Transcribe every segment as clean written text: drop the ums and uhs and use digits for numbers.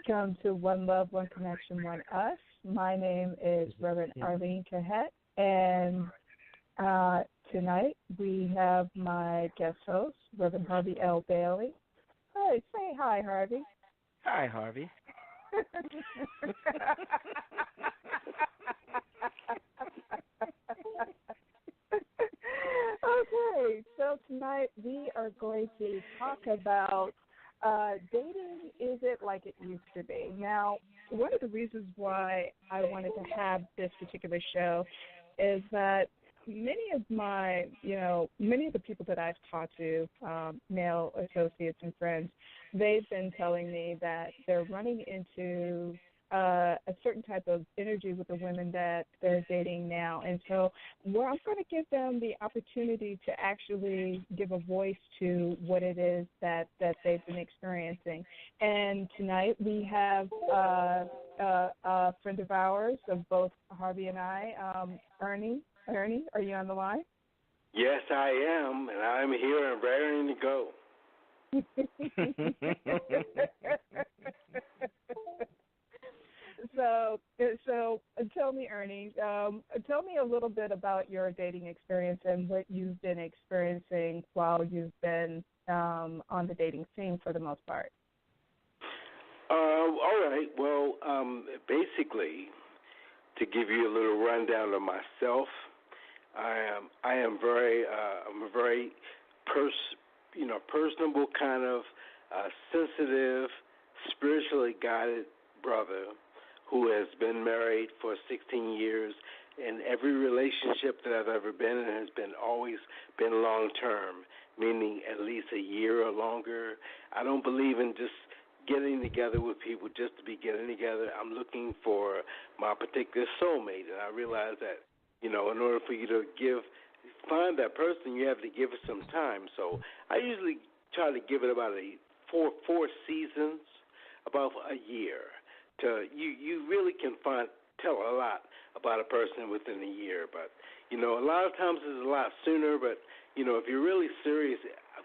Welcome to One Love, One Connection, One Us. My name is Reverend Arlene Kahet, and tonight we have my guest host, Reverend Harvey L. Bailey. Hey, say hi, Harvey. Hi, Harvey. Okay, so tonight we are going to talk about dating. Is it like it used to be? Now, one of the reasons why I wanted to have this particular show is that many of the people that I've talked to, male associates and friends, they've been telling me that they're running into a certain type of energy with the women that they're dating now. And so I'm going to give them the opportunity to actually give a voice to what it is that they've been experiencing. And tonight we have a friend of ours, of both Harvey and I, Ernie. Ernie, are you on the line? Yes, I am, and I'm here and raring to go. So tell me, Ernie, tell me a little bit about your dating experience and what you've been experiencing while you've been on the dating scene for the most part. All right. Well, basically, to give you a little rundown of myself, I'm a very personable kind of sensitive, spiritually guided brother who has been married for 16 years, and every relationship that I've ever been in has always been long term, meaning at least a year or longer. I don't believe in just getting together with people just to be getting together. I'm looking for my particular soulmate, and I realize that, in order for you to find that person, you have to give it some time. So I usually try to give it about four seasons, about a year. You really can tell a lot about a person within a year. But, a lot of times it's a lot sooner. But, if you're really serious,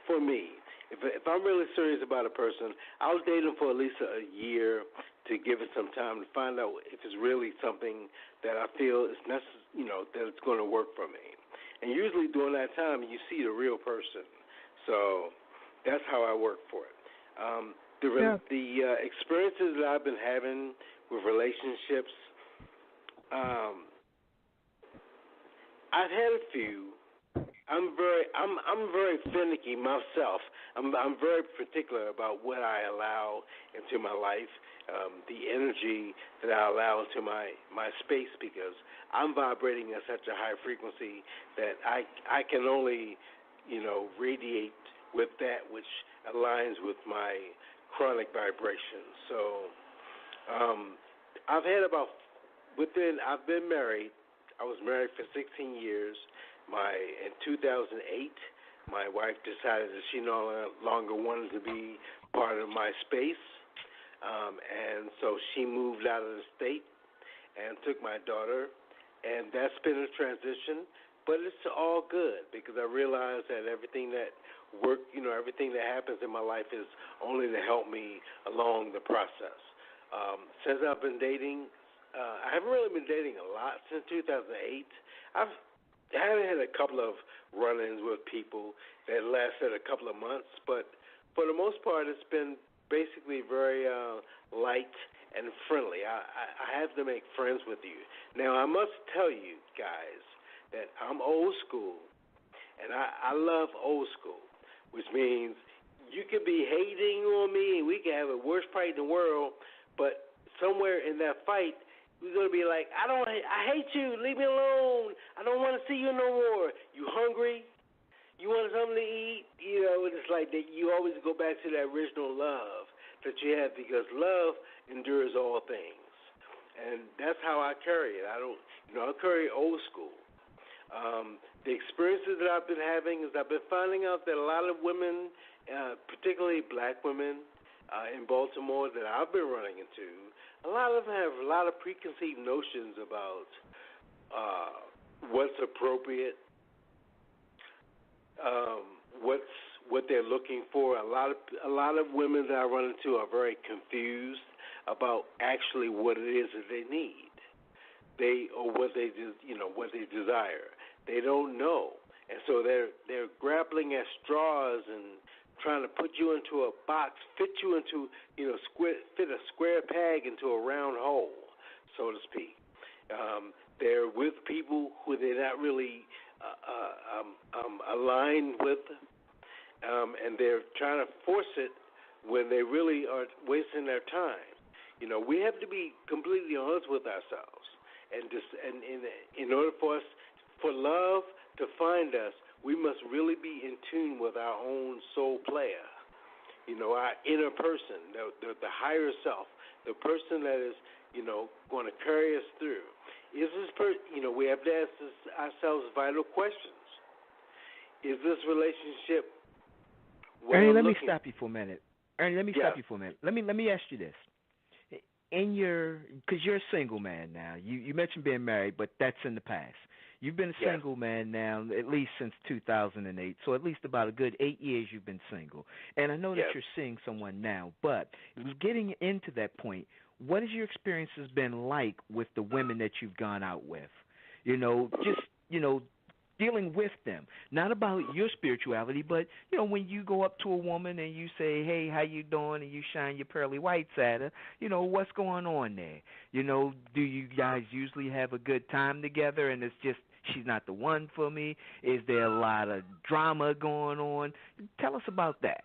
for me, if I'm really serious about a person, I'll date them for at least a year to give it some time to find out if it's really something that I feel is necessary, that it's going to work for me. And usually during that time, you see the real person. So that's how I work for it. The experiences that I've been having with relationships, I've had a few. I'm very finicky myself. I'm very particular about what I allow into my life, the energy that I allow into my space, because I'm vibrating at such a high frequency that I can only, radiate with that which aligns with my chronic vibration. So I've been married. I was married for 16 years. In 2008, my wife decided that she no longer wanted to be part of my space, and so she moved out of the state and took my daughter, and that's been a transition, but it's all good because I realized that everything that everything that happens in my life is only to help me along the process. Since I've been dating, I haven't really been dating a lot since 2008. I haven't had a couple of run-ins with people that lasted a couple of months, but for the most part, it's been basically very light and friendly. I have to make friends with you. Now, I must tell you guys that I'm old school, and I love old school, which means you could be hating on me, and we can have the worst fight in the world, but somewhere in that fight, we're going to be like, I hate you, leave me alone, I don't want to see you no more. You hungry? You want something to eat? It's like that. You always go back to that original love that you have, because love endures all things. And that's how I carry it. I carry old school. The experiences that I've been having is I've been finding out that a lot of women, particularly black women in Baltimore that I've been running into, a lot of them have a lot of preconceived notions about what's appropriate, what they're looking for. A lot of women that I run into are very confused about actually what it is that they need, or what they what they desire. They don't know, and so they're grappling at straws and trying to put you into a box, fit you into fit a square peg into a round hole, so to speak. They're with people who they're not really aligned with, and they're trying to force it when they really are wasting their time. We have to be completely honest with ourselves, and in order for love to find us, we must really be in tune with our own soul player. Our inner person, the higher self, the person that is going to carry us through. Is this we have to ask ourselves vital questions. Is this relationship Ernie, let me stop you for a minute. Let me ask you this. Because you're a single man now. You mentioned being married, but that's in the past. You've been a single man now at least since 2008, so at least about a good 8 years you've been single. And I know that you're seeing someone now, but getting into that point, what has your experiences been like with the women that you've gone out with? Dealing with them, not about your spirituality, but when you go up to a woman and you say, "Hey, how you doing?" and you shine your pearly whites at her, what's going on there? Do you guys usually have a good time together, and it's just she's not the one for me? Is there a lot of drama going on? Tell us about that.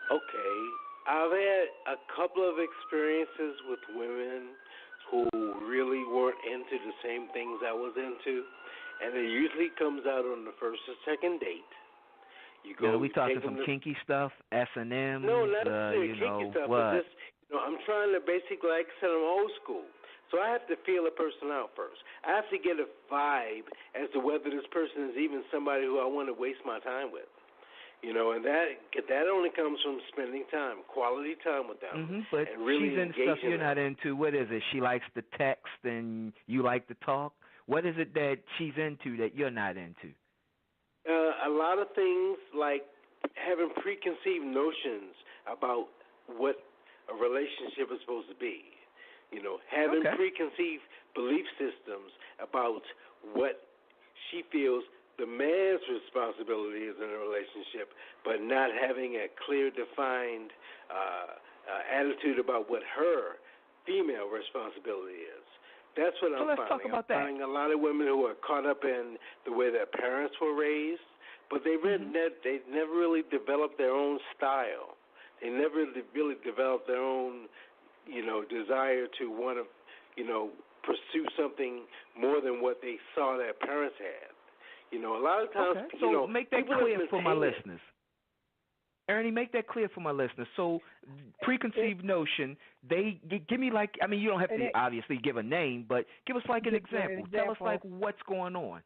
Okay, I've had a couple of experiences with women who really weren't into the same things I was into. And it usually comes out on the first or second date. You go. We talking some kinky stuff, S&M. No, not necessarily kinky stuff. What? But just, I'm trying to basically, like I said, I'm old school, so I have to feel a person out first. I have to get a vibe as to whether this person is even somebody who I want to waste my time with. And that only comes from spending time, quality time with them. Mm-hmm, but and really she's into stuff you're not into. What is it? She likes to text and you like to talk? What is it that she's into that you're not into? A lot of things like having preconceived notions about what a relationship is supposed to be. Having preconceived belief systems about what she feels the man's responsibility is in a relationship, but not having a clear, defined attitude about what her female responsibility is. That's what I'm finding. Talk about I'm finding a lot of women who are caught up in the way their parents were raised, but they never really developed their own style. They never really developed their own, desire to want to, pursue something more than what they saw their parents had. A lot of times, so make that clear for my listeners. Ernie, make that clear for my listeners. So, preconceived notion, give me you don't have to obviously give a name, but give us like an example. Tell us what's going on.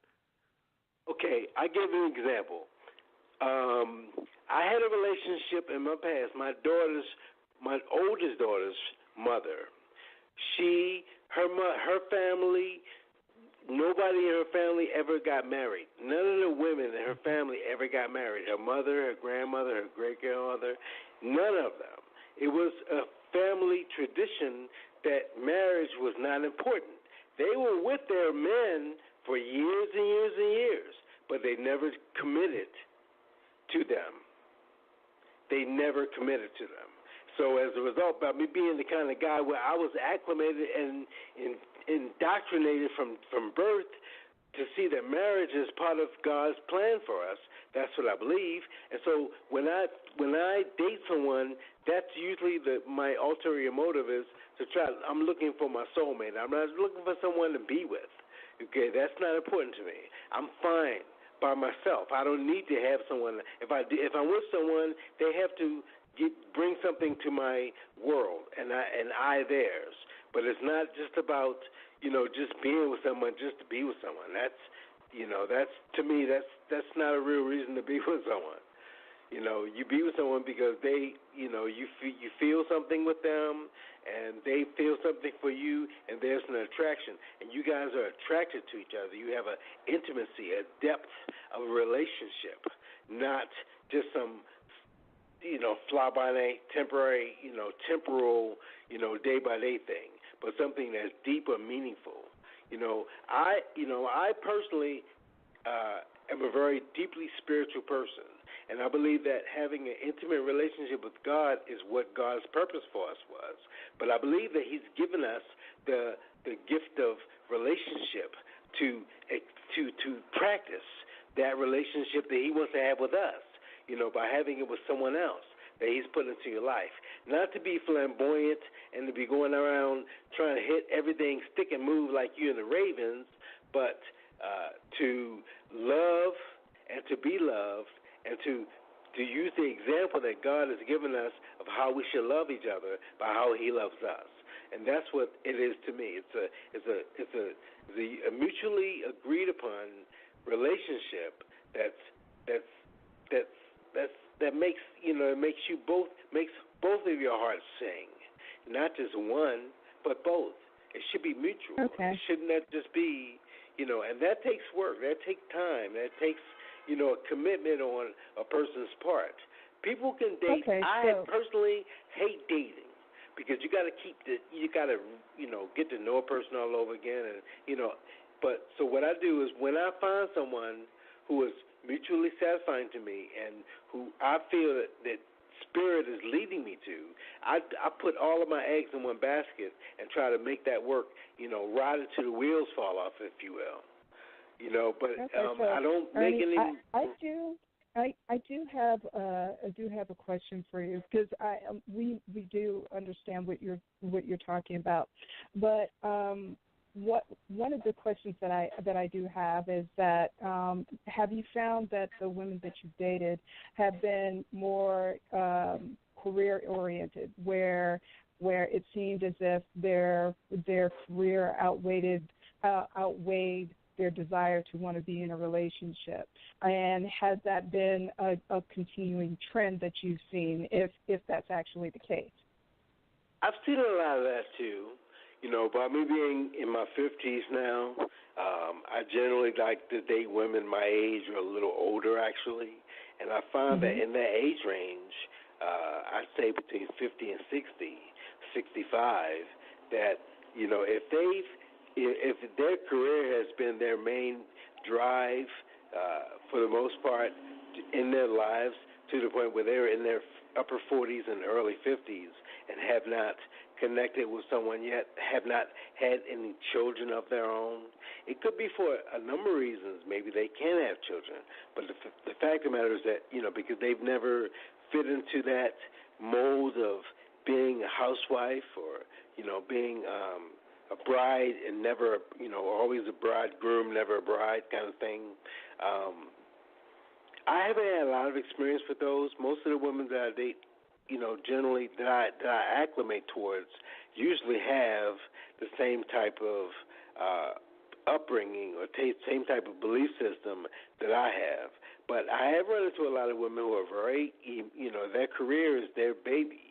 Okay, I give an example. I had a relationship in my past. My oldest daughter's mother, her family, nobody in her family ever got married. None of the women in her family ever got married. Her mother, her grandmother, her great-grandmother, none of them. It was a family tradition that marriage was not important. They were with their men for years and years and years, but they never committed to them. They never committed to them. So as a result, by me being the kind of guy where I was acclimated and indoctrinated from birth to see that marriage is part of God's plan for us, that's what I believe. And so when I date someone, that's usually my ulterior motive is to I'm looking for my soulmate. I'm not looking for someone to be with. Okay, that's not important to me. I'm fine by myself. I don't need to have someone. If I'm with someone, they have to bring something to my world, and I theirs. But it's not just about just being with someone just to be with someone. That's to me that's not a real reason to be with someone. You be with someone because they you feel something with them, and they feel something for you, and there's an attraction, and you guys are attracted to each other. You have an intimacy, a depth of a relationship, not just some fly by night, temporary, temporal, day by day thing, but something that's deep or meaningful. I personally am a very deeply spiritual person, and I believe that having an intimate relationship with God is what God's purpose for us was. But I believe that He's given us the gift of relationship to practice that relationship that He wants to have with us, by having it with someone else that He's put into your life. Not to be flamboyant and to be going around trying to hit everything, stick and move like you and the Ravens, but to love and to be loved and to use the example that God has given us of how we should love each other by how He loves us. And that's what it is to me. It's a mutually agreed upon relationship that makes both of your hearts sing, not just one, but both. It should be mutual. Okay. It shouldn't just be, and that takes work. That takes time. That takes, a commitment on a person's part. People can date. Okay, I personally hate dating because you got to get to know a person all over again, and But so what I do is when I find someone who is mutually satisfying to me and who I feel that Spirit is leading me to, I put all of my eggs in one basket and try to make that work, ride it till the wheels fall off, if you will. But so, I don't make Ernie, any. I do have a question for you because we do understand what you're talking about, but one of the questions that I do have is that have you found that the women that you've dated have been more career oriented, where it seemed as if their career outweighed their desire to want to be in a relationship, and has that been a continuing trend that you've seen, if that's actually the case? I've seen a lot of that too. By me being in my 50s now, I generally like to date women my age or a little older, actually. And I find that in that age range, I'd say between 50 and 60, 65, that, if their career has been their main drive for the most part in their lives, to the point where they're in their upper 40s and early 50s and have not connected with someone yet, have not had any children of their own. It could be for a number of reasons. Maybe they can have children, but the fact of the matter is that, because they've never fit into that mold of being a housewife or, being a bride and never, always a bridegroom, never a bride kind of thing. I haven't had a lot of experience with those. Most of the women that I date, generally that I acclimate towards usually have the same type of upbringing or same type of belief system that I have. But I have run into a lot of women who are very, their career is their baby.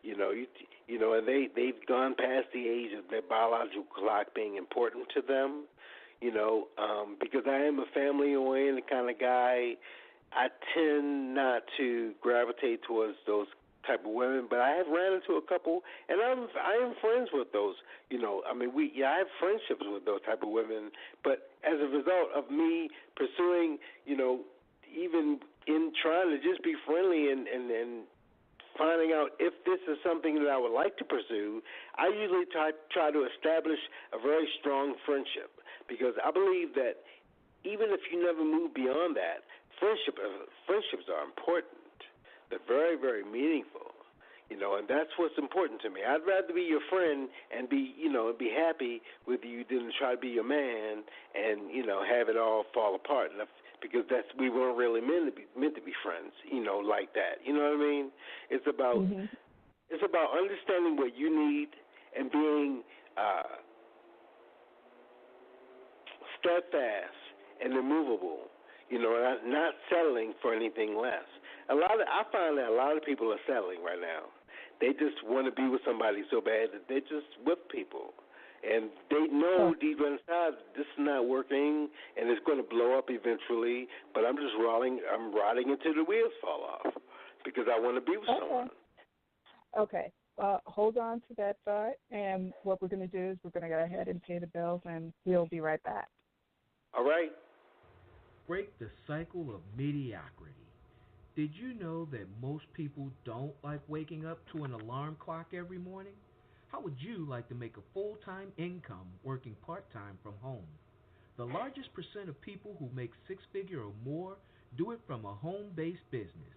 And they've gone past the age of their biological clock being important to them. Because I am a family-oriented kind of guy, I tend not to gravitate towards those type of women, but I have ran into a couple, and I am friends with those. I have friendships with those type of women, but as a result of me pursuing, even in trying to just be friendly and finding out if this is something that I would like to pursue, I usually try to establish a very strong friendship, because I believe that even if you never move beyond that, friendships are important. They're very, very meaningful, and that's what's important to me. I'd rather be your friend and be happy with you than try to be your man and, have it all fall apart. Because we weren't really meant to be friends, like that. You know what I mean? It's about understanding what you need and being steadfast and immovable. Not settling for anything less. I find that a lot of people are settling right now. They just want to be with somebody so bad that they're just with people. And they know deep inside this is not working and it's going to blow up eventually, but I'm riding until the wheels fall off because I want to be with someone. Okay. Hold on to that thought, and what we're going to do is we're going to go ahead and pay the bills, and we'll be right back. All right. Break the cycle of mediocrity. Did you know that most people don't like waking up to an alarm clock every morning? How would you like to make a full-time income working part-time from home? The largest percent of people who make six-figure or more do it from a home-based business.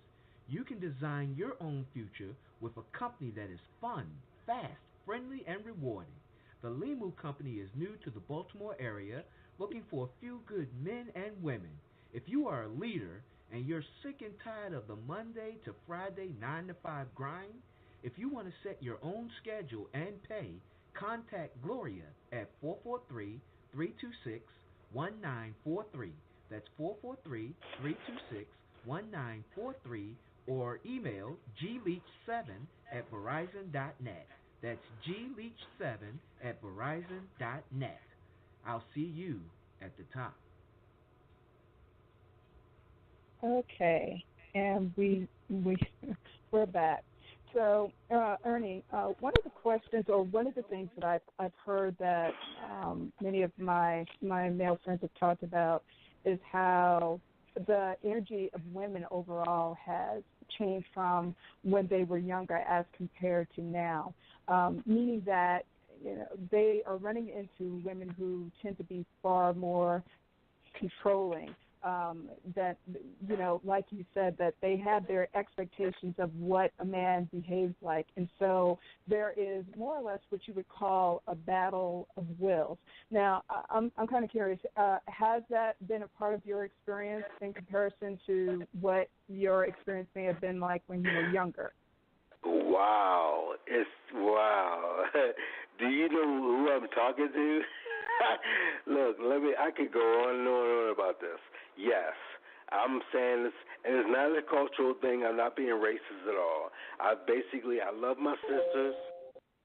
You can design your own future with a company that is fun, fast, friendly, and rewarding. The Limu Company is new to the Baltimore area, looking for a few good men and women. If you are a leader and you're sick and tired of the Monday to Friday 9 to 5 grind, if you want to set your own schedule and pay, contact Gloria at 443-326-1943. That's 443-326-1943, or email gleach7@verizon.net. That's gleach7@verizon.net. I'll see you at the top. Okay, and we're back. So, Ernie, one of the questions, or one of the things that I've heard that many of my male friends have talked about is how the energy of women overall has changed from when they were younger as compared to now, meaning that they are running into women who tend to be far more controlling. That, like you said, that they have their expectations of what a man behaves like. And so there is more or less what you would call a battle of wills. Now, I'm kind of curious, has that been a part of your experience in comparison to what your experience may have been like when you were younger? Wow. Wow. Do you know who I'm talking to? Look, I could go on and on and on about this. Yes, I'm saying this, and it's not a cultural thing. I'm not being racist at all. I love my sisters.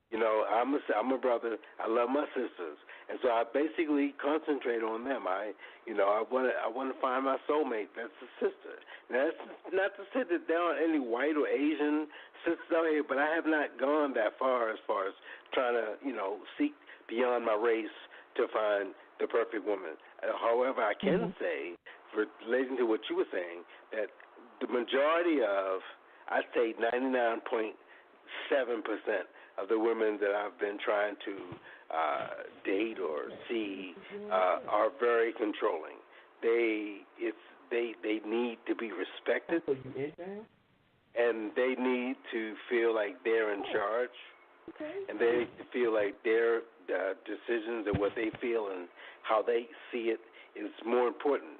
I'm a brother. I love my sisters, and so I basically concentrate on them. I want to find my soulmate. That's a sister. Now, that's not to say that there aren't any white or Asian sisters out here, but I have not gone that far as trying to seek beyond my race to find the perfect woman. However, I can say, relating to what you were saying, that the majority of, I'd say 99.7% of the women that I've been trying to date or see are very controlling. They need to be respected, and they need to feel like they're in charge, and they feel like their decisions and what they feel and how they see it is more important.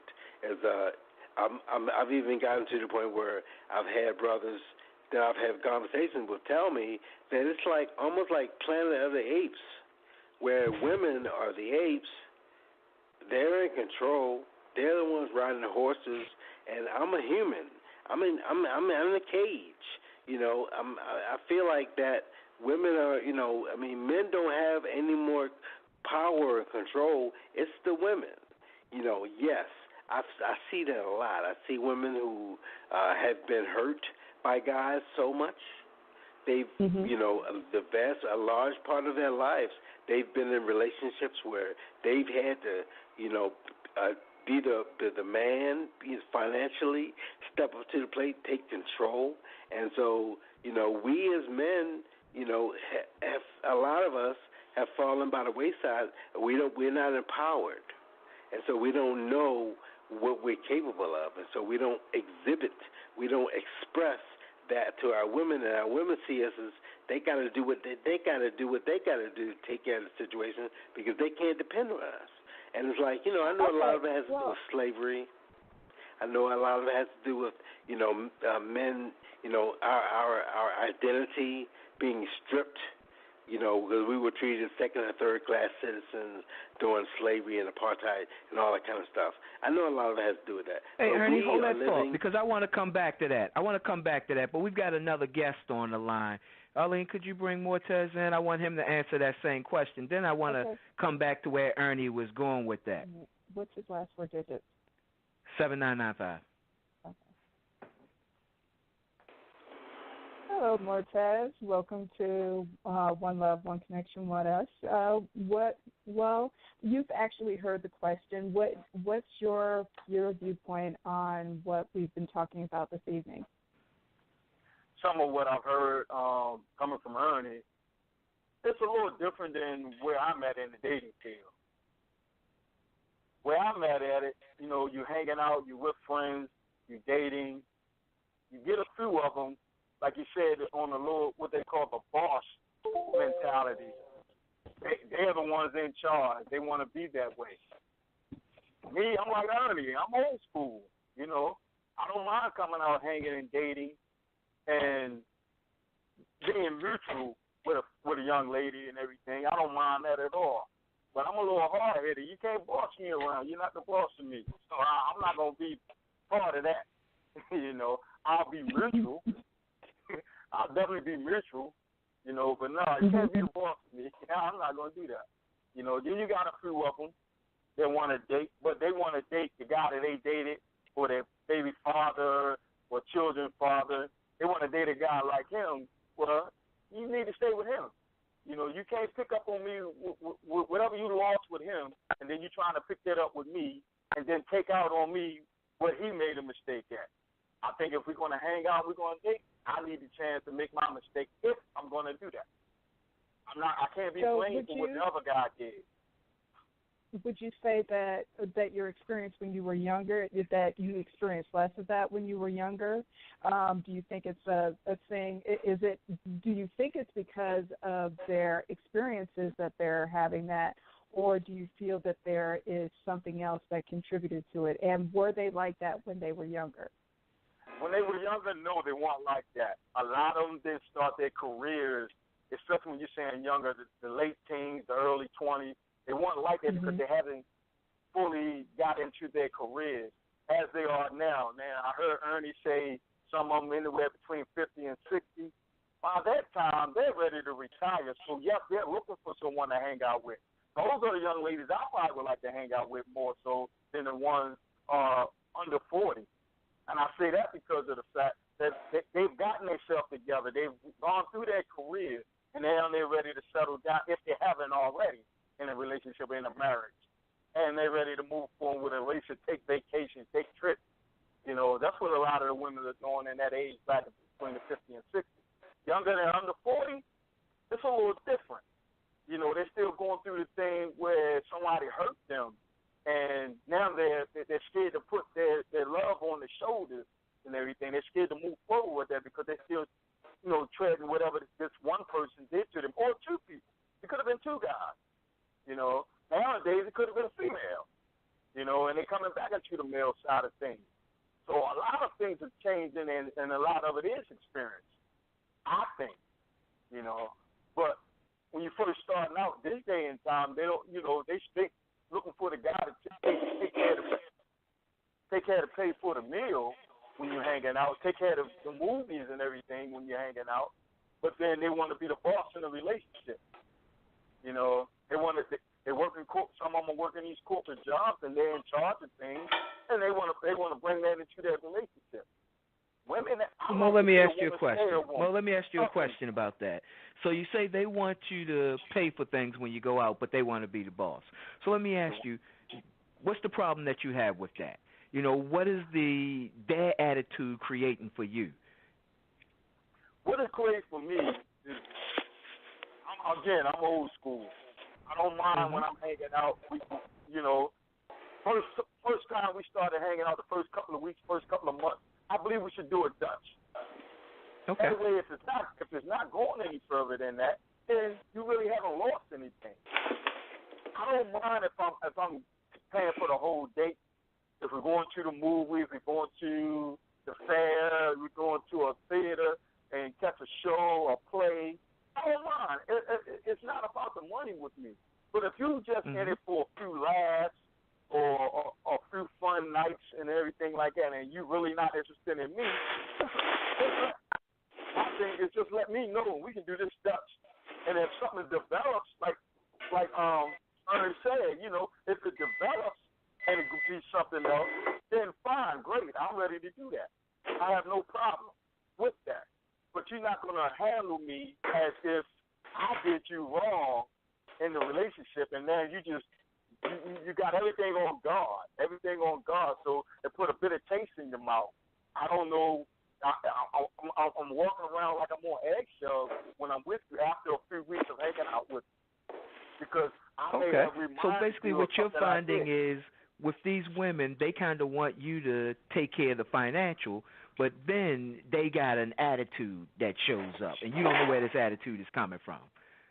I've even gotten to the point where I've had brothers that I've had conversations with tell me that it's like almost like Planet of the Apes, where women are the apes, they're in control, they're the ones riding the horses, and I'm a human. I'm in a cage. I feel like that women are, men don't have any more power and control. It's the women. Yes, I see that a lot. I see women who have been hurt by guys so much. They've, a large part of their lives, they've been in relationships where they've had to, be the man, financially, step up to the plate, take control. And so, we as men, have, a lot of us have fallen by the wayside. We're not empowered. And so we don't know what we're capable of. And so we don't exhibit, we don't express that to our women. And our women see us as they got to do what they got to do to take care of the situation because they can't depend on us. And it's like, I know a lot of it has to do with slavery. I know a lot of it has to do with, men, our identity being stripped, because we were treated as second and third class citizens during slavery and apartheid and all that kind of stuff. I know a lot of it has to do with that. Hey, Ernie, hold that thought, because I want to come back to that. But we've got another guest on the line. Arlene, could you bring Mortez in? I want him to answer that same question. Then I want to come back to where Ernie was going with that. What's his last four digits? 7995. Hello, Mortez. Welcome to One Love, One Connection, One Us. Well, you've actually heard the question. What's your viewpoint on what we've been talking about this evening? Some of what I've heard coming from Ernie, it's a little different than where I'm at in the dating field. Where I'm at it, you're hanging out, you're with friends, you're dating, you get a few of them, like you said, on a little, what they call the boss mentality. They're the ones in charge. They want to be that way. Me, I'm like Ernie. I'm old school, I don't mind coming out hanging and dating and being mutual with a young lady and everything. I don't mind that at all. But I'm a little hard-headed. You can't boss me around. You're not the boss of me. So I'm not going to be part of that. I'll be mutual. I'll definitely be mutual, but no, you can't be the boss of me. I'm not going to do that. Then you got a few of them that want to date, but they want to date the guy that they dated or their baby father or children's father. They want to date a guy like him. Well, you need to stay with him. You can't pick up on me whatever you lost with him, and then you're trying to pick that up with me and then take out on me what he made a mistake at. I think if we're going to hang out, we're going to date, I need the chance to make my mistake if I'm going to do that. I can't be blamed for what the other guy did. Would you say that your experience when you were younger, that you experienced less of that when you were younger? Do you think it's a thing? Do you think it's because of their experiences that they're having that, or do you feel that there is something else that contributed to it? And were they like that when they were younger? When they were younger, no, they weren't like that. A lot of them didn't start their careers, especially when you're saying younger, the late teens, the early 20s. They weren't like that because they haven't fully got into their careers as they are now. Now, I heard Ernie say some of them anywhere between 50 and 60. By that time, they're ready to retire. So, yes, they're looking for someone to hang out with. Those are the young ladies I probably would like to hang out with more so than the ones under 40. And I say that because of the fact that they've gotten themselves together. They've gone through their career, and now they're ready to settle down, if they haven't already, in a relationship, in a marriage. And they're ready to move forward with a relationship, take vacations, take trips. That's what a lot of the women are doing in that age bracket between the 50 and 60. Younger than under 40, it's a little different. They're still going through the thing where somebody hurt them, and now they're scared to put their love on the shoulders and everything. They're scared to move forward with that because they're still, treading whatever this one person did to them, or two people. It could have been two guys. Nowadays it could have been a female, and they're coming back into the male side of things. So a lot of things have changed, and a lot of it is experience, I think, But when you first starting out this day and time, they don't, they stick looking for the guy to take care to pay for the meal when you're hanging out, take care of the movies and everything when you're hanging out. But then they want to be the boss in the relationship. They're working. Some of them are working these corporate jobs, and they're in charge of things, and they want to bring that into their relationship. Women. Well, let me ask you a question about that. So you say they want you to pay for things when you go out, but they want to be the boss. So let me ask you, what's the problem that you have with that? What is their attitude creating for you? What it creates for me is, I'm old school. I don't mind when I'm hanging out. First time we started hanging out, the first couple of weeks, first couple of months, I believe we should do it Dutch. Okay. That way, if it's not going any further than that, then you really haven't lost anything. I don't mind if I'm paying for the whole date. If we're going to the movies, we're going to the fair, we're going to a theater and catch a show or play. I don't mind. It's not about the money with me. But if you just in it for a few laughs or a few fun nights and everything like that, and you really not interested in me, my thing is just let me know. We can do this Dutch. And if something develops, like Ernie said, if it develops and it could be something else, then fine, great. I'm ready to do that. I have no problem with that. but you're not going to handle me as if I did you wrong in the relationship, and then you got everything on guard, so it put a bitter taste in your mouth. I don't know. I'm walking around like I'm on eggshells when I'm with you after a few weeks of hanging out with you, because I may have reminded So basically, you what of you're something finding is with these women, they kind of want you to take care of the financial, but then they got an attitude that shows up, and you don't know where this attitude is coming from.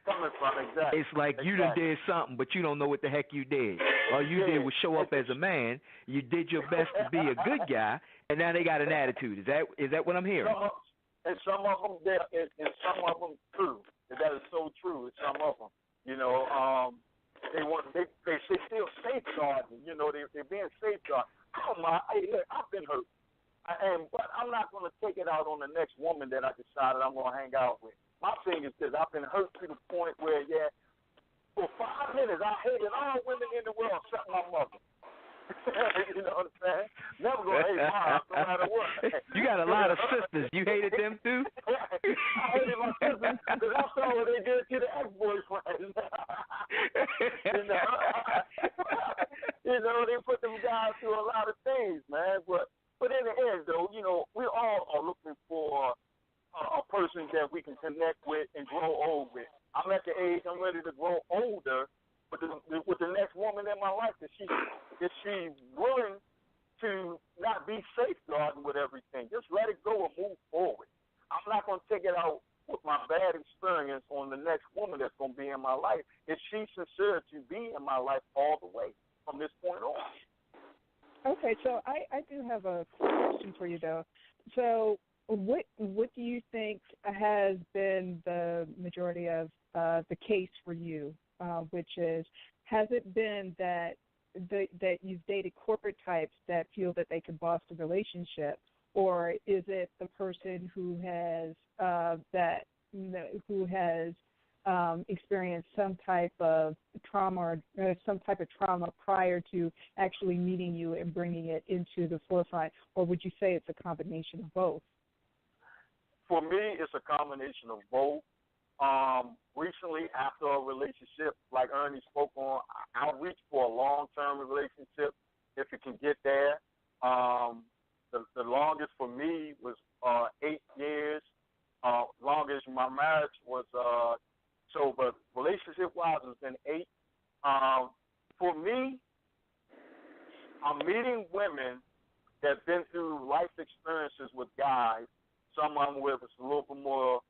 Exactly. It's like you done did something, but you don't know what the heck you did. All you did was show up as a man. You did your best to be a good guy, and now they got an attitude. Is that what I'm hearing? Some of them, true. That is so true. Some of them, they feel safeguarding. They're being safeguarded. I don't mind. Hey, look, I've been hurt, but I'm not going to take it out on the next woman that I decided I'm going to hang out with. My thing is this: I've been hurt to the point where, for 5 minutes, I hated all women in the world except my mother. You know what I'm saying? Never gonna hate mom, no matter what. You got a lot of sisters. You hated them too? I hated my sisters because I saw what they did to the ex-boyfriends. They put them guys through a lot of things, man. But in the end, though, we all are looking for a person that we can connect with and grow old with. I'm at the age I'm ready to grow older with the next woman in my life. Is she willing to not be safeguarding with everything? Just let it go and move forward. I'm not going to take it out with my bad experience on the next woman that's going to be in my life. Is she sincere to be in my life all the way from this point on? Okay, so I do have a question for you, though. So what do you think has been the majority of the case for you, which is, has it been that you've dated corporate types that feel that they can boss the relationship, or is it the person who has experienced some type of trauma or some type of trauma prior to actually meeting you and bringing it into the forefront, or would you say it's a combination of both? For me, it's a combination of both. Recently, after a relationship, like Ernie spoke on, I'll reach for a long-term relationship if it can get there. The longest for me was 8 years. Longest my marriage was but relationship-wise, it's been 8. For me, I'm meeting women that have been through life experiences with guys. Some of them where it's a little bit more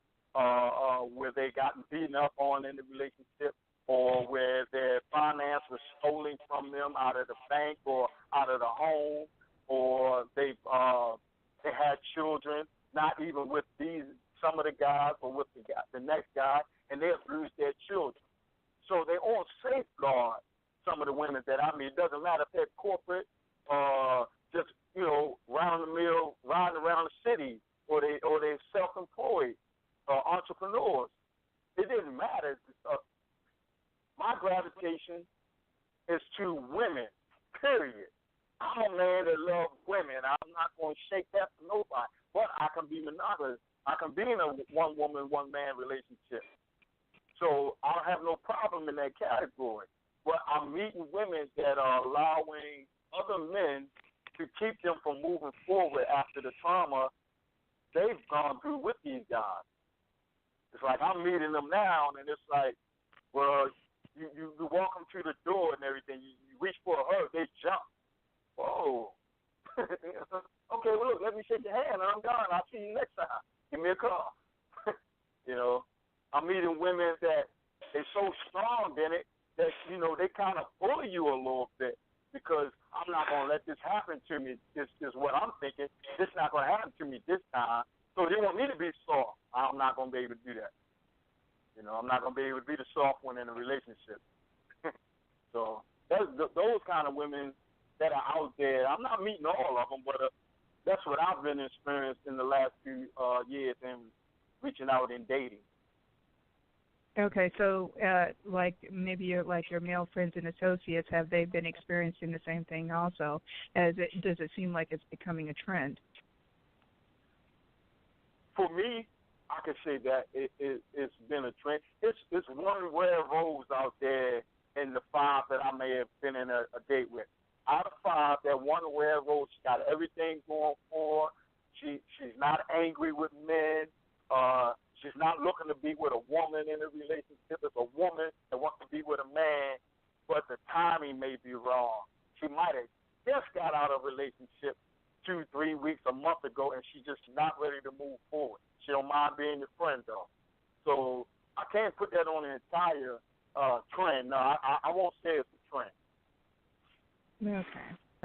where they gotten beaten up on in the relationship, or where their finance was stolen from them out of the bank or out of the home, or they had children, not even with some of the guys, but with the next guy, and they abused their children. So they all safeguard some of the women that I meet. It doesn't matter if they're corporate, just round the mill, riding around the city, or they're self-employed, entrepreneurs. It didn't matter. My gravitation is to women, period. I'm a man that loves women. I'm not going to shake that for nobody. But I can be monogamous. I can be in a one-woman, one-man relationship. So I don't have no problem in that category. But I'm meeting women that are allowing other men to keep them from moving forward after the trauma they've gone through with these guys. It's like I'm meeting them now, and it's like, well, you walk them to the door and everything. You reach for a hug, they jump. Whoa. Okay, well, look, let me shake your hand, and I'm gone. I'll see you next time. Give me a call. I'm meeting women that they're so strong in it that, they kind of bully you a little bit, because I'm not going to let this happen to me. This is what I'm thinking. This is not going to happen to me this time. So they want me to be soft. I'm not going to be able to do that. I'm not going to be able to be the soft one in a relationship. So those kind of women that are out there, I'm not meeting all of them, but that's what I've been experienced in the last few years in reaching out and dating. Okay, so like maybe your male friends and associates, have they been experiencing the same thing also? Does it seem like it's becoming a trend? For me, I can say that it's been a trend. It's one rare rose out there in the 5 that I may have been in a date with. Out of 5, that one rare rose, she got everything going for her. She's not angry with men. She's not looking to be with a woman in a relationship. It's a woman that wants to be with a man, but the timing may be wrong. She might have just got out of a relationship 2-3 weeks, a month ago, and she's just not ready to move forward. She don't mind being your friend, though. So I can't put that on an entire trend. No, I won't say it's a trend.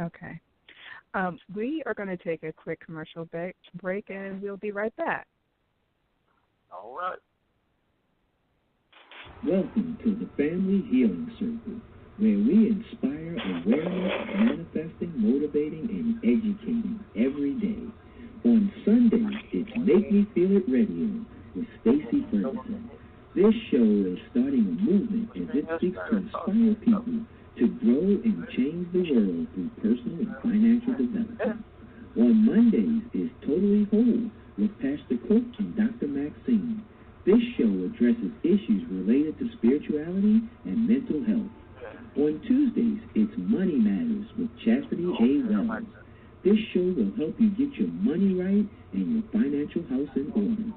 Okay. We are going to take a quick commercial break, and we'll be right back. All right. Welcome to the Family Healing Circle, where we inspire awareness, manifesting, motivating, and educating every day. On Sundays, it's Make Me Feel It Radio with Stacey Ferguson. This show is starting a movement as it seeks to inspire people to grow and change the world through personal and financial development. On Mondays is Totally Whole with Pastor Cook and Dr. Maxine. This show addresses issues related to spirituality and mental health. On Tuesdays, it's Money Matters with Chastity A. Wells. This show will help you get your money right and your financial house in order.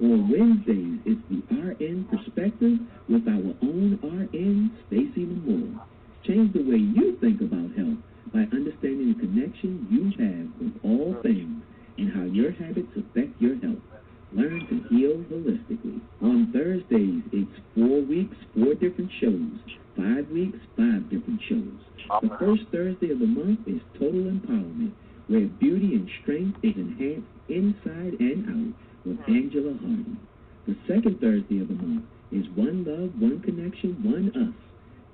On Wednesdays, it's the RN Perspective with our own RN, Stacey Lamore. Change the way you think about health by understanding the connection you have with all things and how your habits affect your health. Learn to heal holistically. On Thursdays, it's 4 weeks, 4 different shows. 5 weeks, 5 different shows. The first Thursday of the month is Total Empowerment, where beauty and strength is enhanced inside and out with Angela Hardy. The second Thursday of the month is One Love, One Connection, One Us.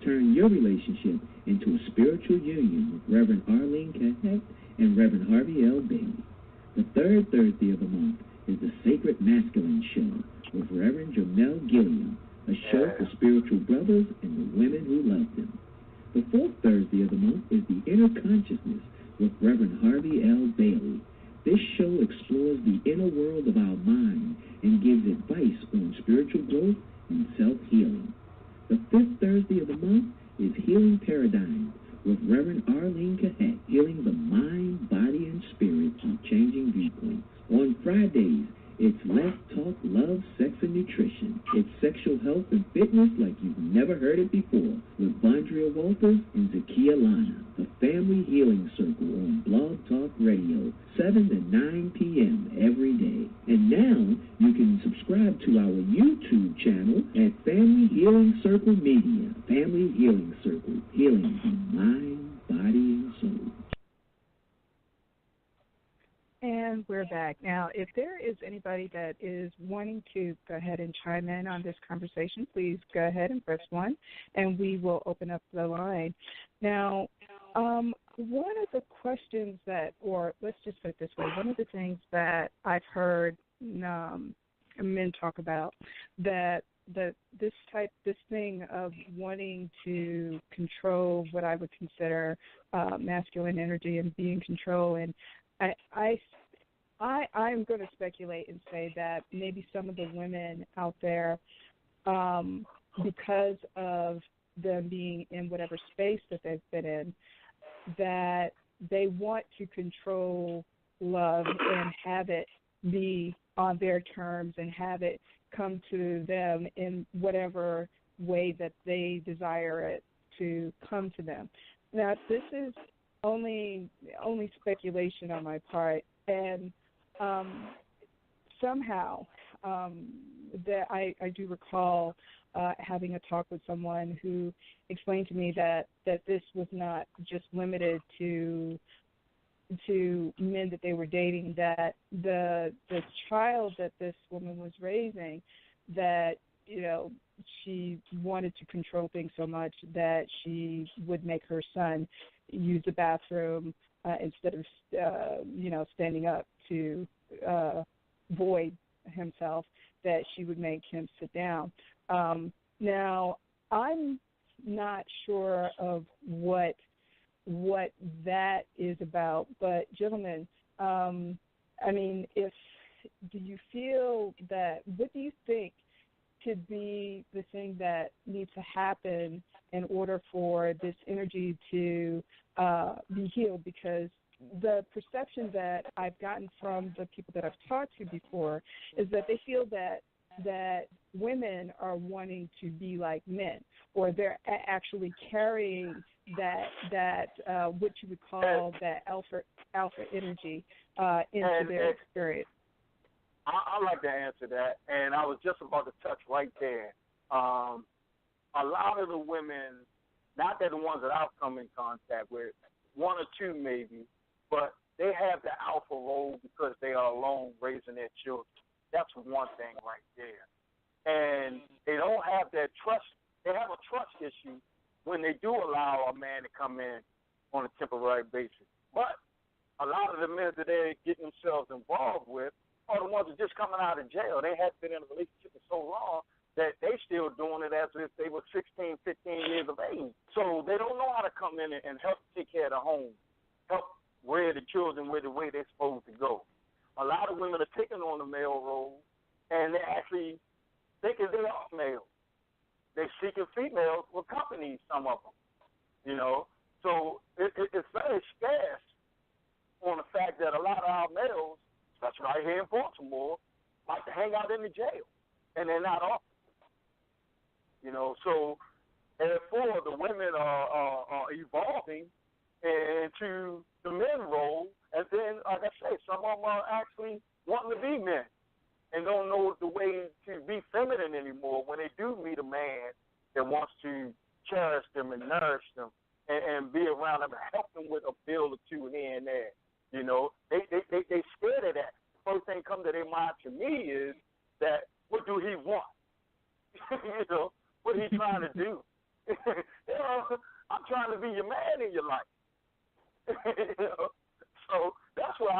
Turn your relationship into a spiritual union with Reverend Arlene Kahet and Reverend Harvey L. Bailey. The third Thursday of the month is the Sacred Masculine Show with Reverend Jamel Gilliam, a show for spiritual brothers and the women who love them. The fourth Thursday of the month is the Inner Consciousness with Reverend Harvey L. Bailey. This show explores the inner world of our mind and gives advice on spiritual growth and self-healing. The fifth Thursday of the month is Healing Paradigm with Reverend Arlene Kahet, healing the mind, body, and spirit through changing viewpoints. On Fridays, it's Let's Talk Love, Sex, and Nutrition. It's sexual health and fitness like you've never heard it before with Vondria Walters and Zakia Lana. The Family Healing Circle on Blog Talk Radio, 7 to 9 p.m. every day. And now you can subscribe to our YouTube channel at Family Healing Circle Media. Family Healing Circle, healing the mind, body, and soul. And we're back. Now, if there is anybody that is wanting to go ahead and chime in on this conversation, please go ahead and press 1, and we will open up the line. Now, one of the questions that, or let's just put it this way, one of the things that I've heard men talk about, that this thing of wanting to control what I would consider masculine energy and be in control, and I'm going to speculate and say that maybe some of the women out there, because of them being in whatever space that they've been in, that they want to control love and have it be on their terms and have it come to them in whatever way that they desire it to come to them. Now, this is only speculation on my part, and somehow that I do recall having a talk with someone who explained to me that this was not just limited to men that they were dating, that the child that this woman was raising, that, you know, she wanted to control things so much that she would make her son use the bathroom instead of, standing up to void himself, that she would make him sit down. Now, I'm not sure of what that is about, but gentlemen, if do you feel that, what do you think could be the thing that needs to happen in order for this energy to be healed? Because the perception that I've gotten from the people that I've talked to before is that they feel that women are wanting to be like men, or they're actually carrying that what you would call that alpha energy into their experience. I like to answer that, and I was just about to touch right there. A lot of the women, not that the ones that I've come in contact with, one or two maybe, but they have the alpha role because they are alone raising their children. That's one thing right there. And they don't have that trust. They have a trust issue when they do allow a man to come in on a temporary basis. But a lot of the men that they're getting themselves involved with are the ones that are just coming out of jail. They haven't been in a relationship for so long that they still doing it as if they were 16, 15 years of age. So they don't know how to come in and help take care of the home, help rear the children with the way they're supposed to go. A lot of women are taking on the male role, and they're actually thinking they are male. They're seeking females with companies, some of them, you know. So it's very scarce on the fact that a lot of our males, especially right here in Baltimore, like to hang out in the jail, and they're not off. You know, so therefore the women are evolving into the men role, and then, like I say, some of them are actually wanting to be men and don't know the way to be feminine anymore when they do meet a man that wants to cherish them and nourish them and be around them and help them with a bill or two here and there. You know, they scared of that. First thing come to their mind to me is that, what do he want? You know, what he trying to do? You know, I'm trying to be your man in your life. You know? So that's where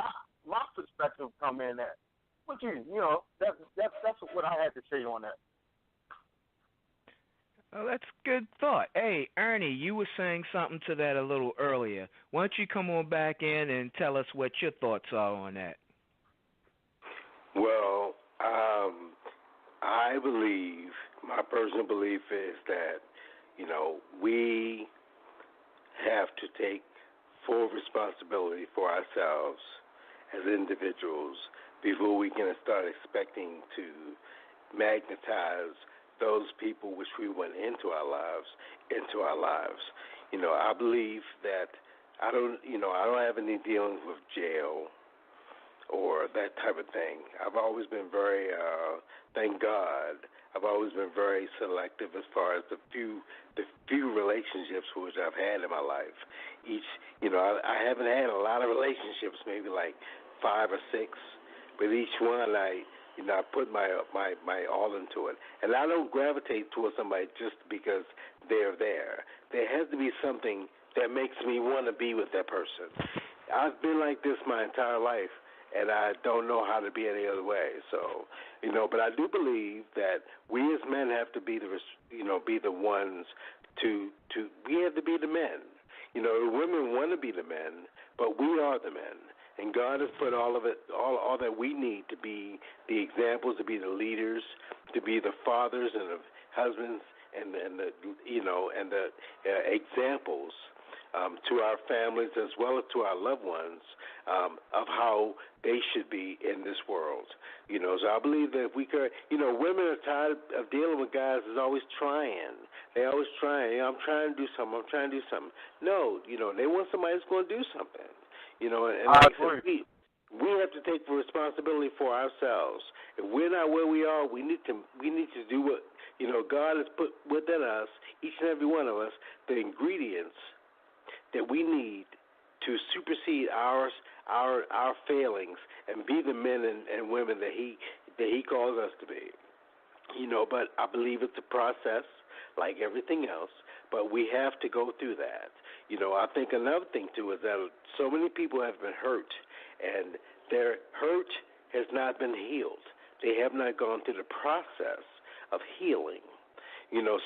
my perspective come in at. But you know, that's what I had to say on that. Oh, that's good thought. Hey, Ernie, you were saying something to that a little earlier. Why don't you come on back in and tell us what your thoughts are on that? Well, I believe, my personal belief is that, you know, we have to take full responsibility for ourselves as individuals before we can start expecting to magnetize those people which we want into our lives. You know, I believe that I don't have any dealings with jail or that type of thing. I've always been very, thank God, I've always been very selective as far as the few relationships which I've had in my life. I haven't had a lot of relationships, maybe like 5 or 6, but each one I put my all into it. And I don't gravitate towards somebody just because they're there. There has to be something that makes me want to be with that person. I've been like this my entire life, and I don't know how to be any other way. So, but I do believe that we as men have to be the ones we have to be the men. The women want to be the men, but we are the men. And God has put all of it, all that we need to be the examples, to be the leaders, to be the fathers and the husbands, and the examples to our families as well as to our loved ones of how they should be in this world. So I believe that if we could, women are tired of dealing with guys that's always trying. They always trying. I'm trying to do something. No, they want somebody that's going to do something. And like I said, we have to take responsibility for ourselves. If we're not where we are, we need to do what God has put within us, each and every one of us, the ingredients that we need to supersede our failings and be the men and women that He calls us to be. But I believe it's a process, like everything else. But we have to go through that. I think another thing, too, is that so many people have been hurt, and their hurt has not been healed. They have not gone through the process of healing.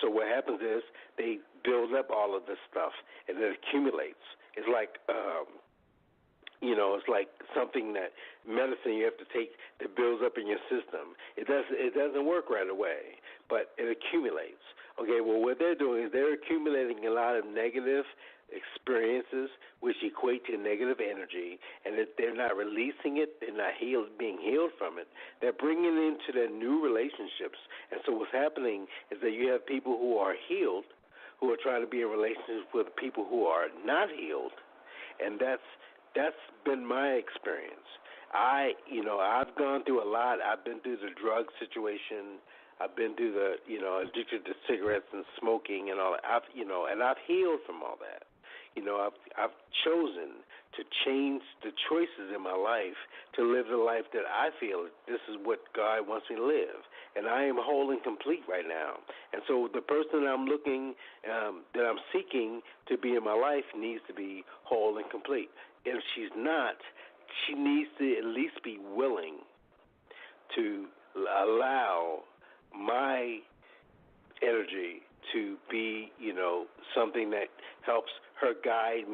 So what happens is they build up all of this stuff, and it accumulates. It's like it's like something that medicine you have to take that builds up in your system. It doesn't work right away, but it accumulates. Okay, well, what they're doing is they're accumulating a lot of negative experiences, which equate to negative energy, and that they're not releasing it, they're not being healed from it. They're bringing it into their new relationships. And so what's happening is that you have people who are healed who are trying to be in relationships with people who are not healed, and that's been my experience. I've gone through a lot. I've been through the drug situation. I've been through the, addicted to cigarettes and smoking and all that. And I've healed from all that. I've chosen to change the choices in my life to live the life that I feel this is what God wants me to live. And I am whole and complete right now. And so the person I'm looking, that I'm seeking to be in my life needs to be whole and complete. If she's not, she needs to at least be willing to allow my energy to be, something that helps her guide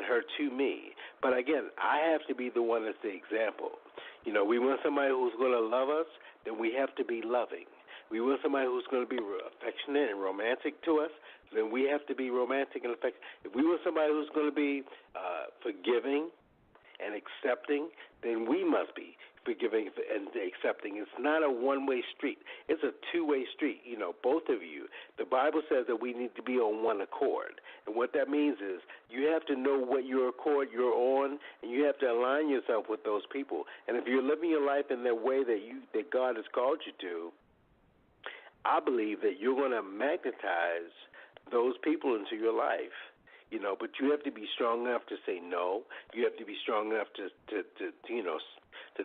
her to me. But again, I have to be the one that's the example. We want somebody who's going to love us, then we have to be loving. We want somebody who's going to be affectionate and romantic to us, then we have to be romantic and affectionate. If we want somebody who's going to be forgiving and accepting, then we must be forgiving and accepting. It's not a one-way street. It's a two-way street, both of you. The Bible says that we need to be on one accord. And what that means is you have to know what your accord you're on, and you have to align yourself with those people. And if you're living your life in the way that God has called you to, I believe that you're going to magnetize those people into your life. But you have to be strong enough to say no. You have to be strong enough to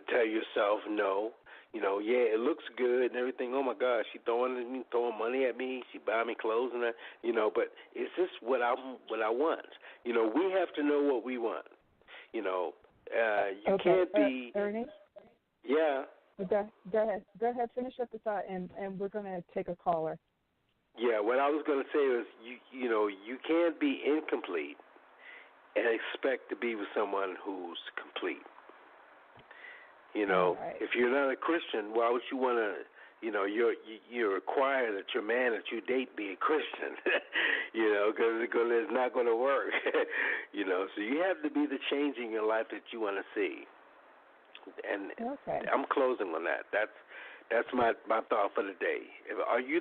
tell yourself no. Yeah, it looks good and everything. Oh my gosh, she throwing money at me. She buying me clothes and that. But is this what I want? We have to know what we want. You can't be. Ernie? Yeah. Go ahead. Go ahead. Finish up the thought, and we're going to take a caller. Yeah, what I was going to say was, you can't be incomplete and expect to be with someone who's complete. Right. If you're not a Christian, why would you want to, you're required that your man that you date be a Christian, because it's not going to work, So you have to be the change in your life that you want to see. And I'm closing on that. That's my thought for the day. Are you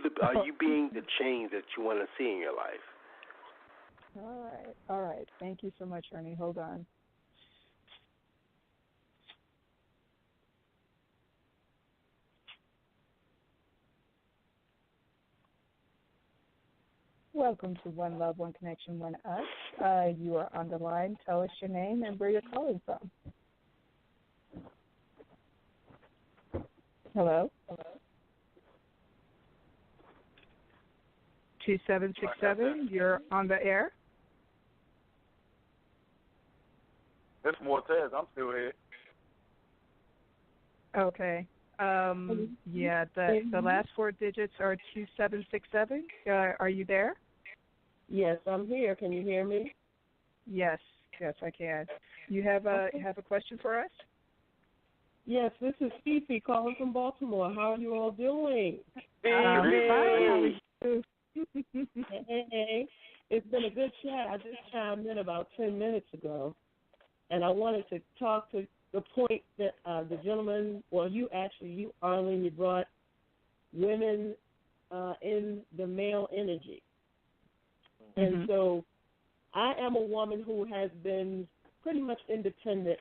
being the change that you want to see in your life? All right. Thank you so much, Ernie. Hold on. Welcome to One Love, One Connection, One Us. You are on the line. Tell us your name and where you're calling from. Hello? 2767, you're on the air. It's Mortez. I'm still here. Okay. Yeah, the last four digits are 2767. Are you there? Yes, I'm here. Can you hear me? Yes, I can. You have a question for us? Yes, this is Fifi calling from Baltimore. How are you all doing? Hey. Hey, it's been a good chat. I just chimed in about 10 minutes ago, and I wanted to talk to the point that the gentleman, well, you, Arlene, you brought women in the male energy. Mm-hmm. And so I am a woman who has been pretty much independent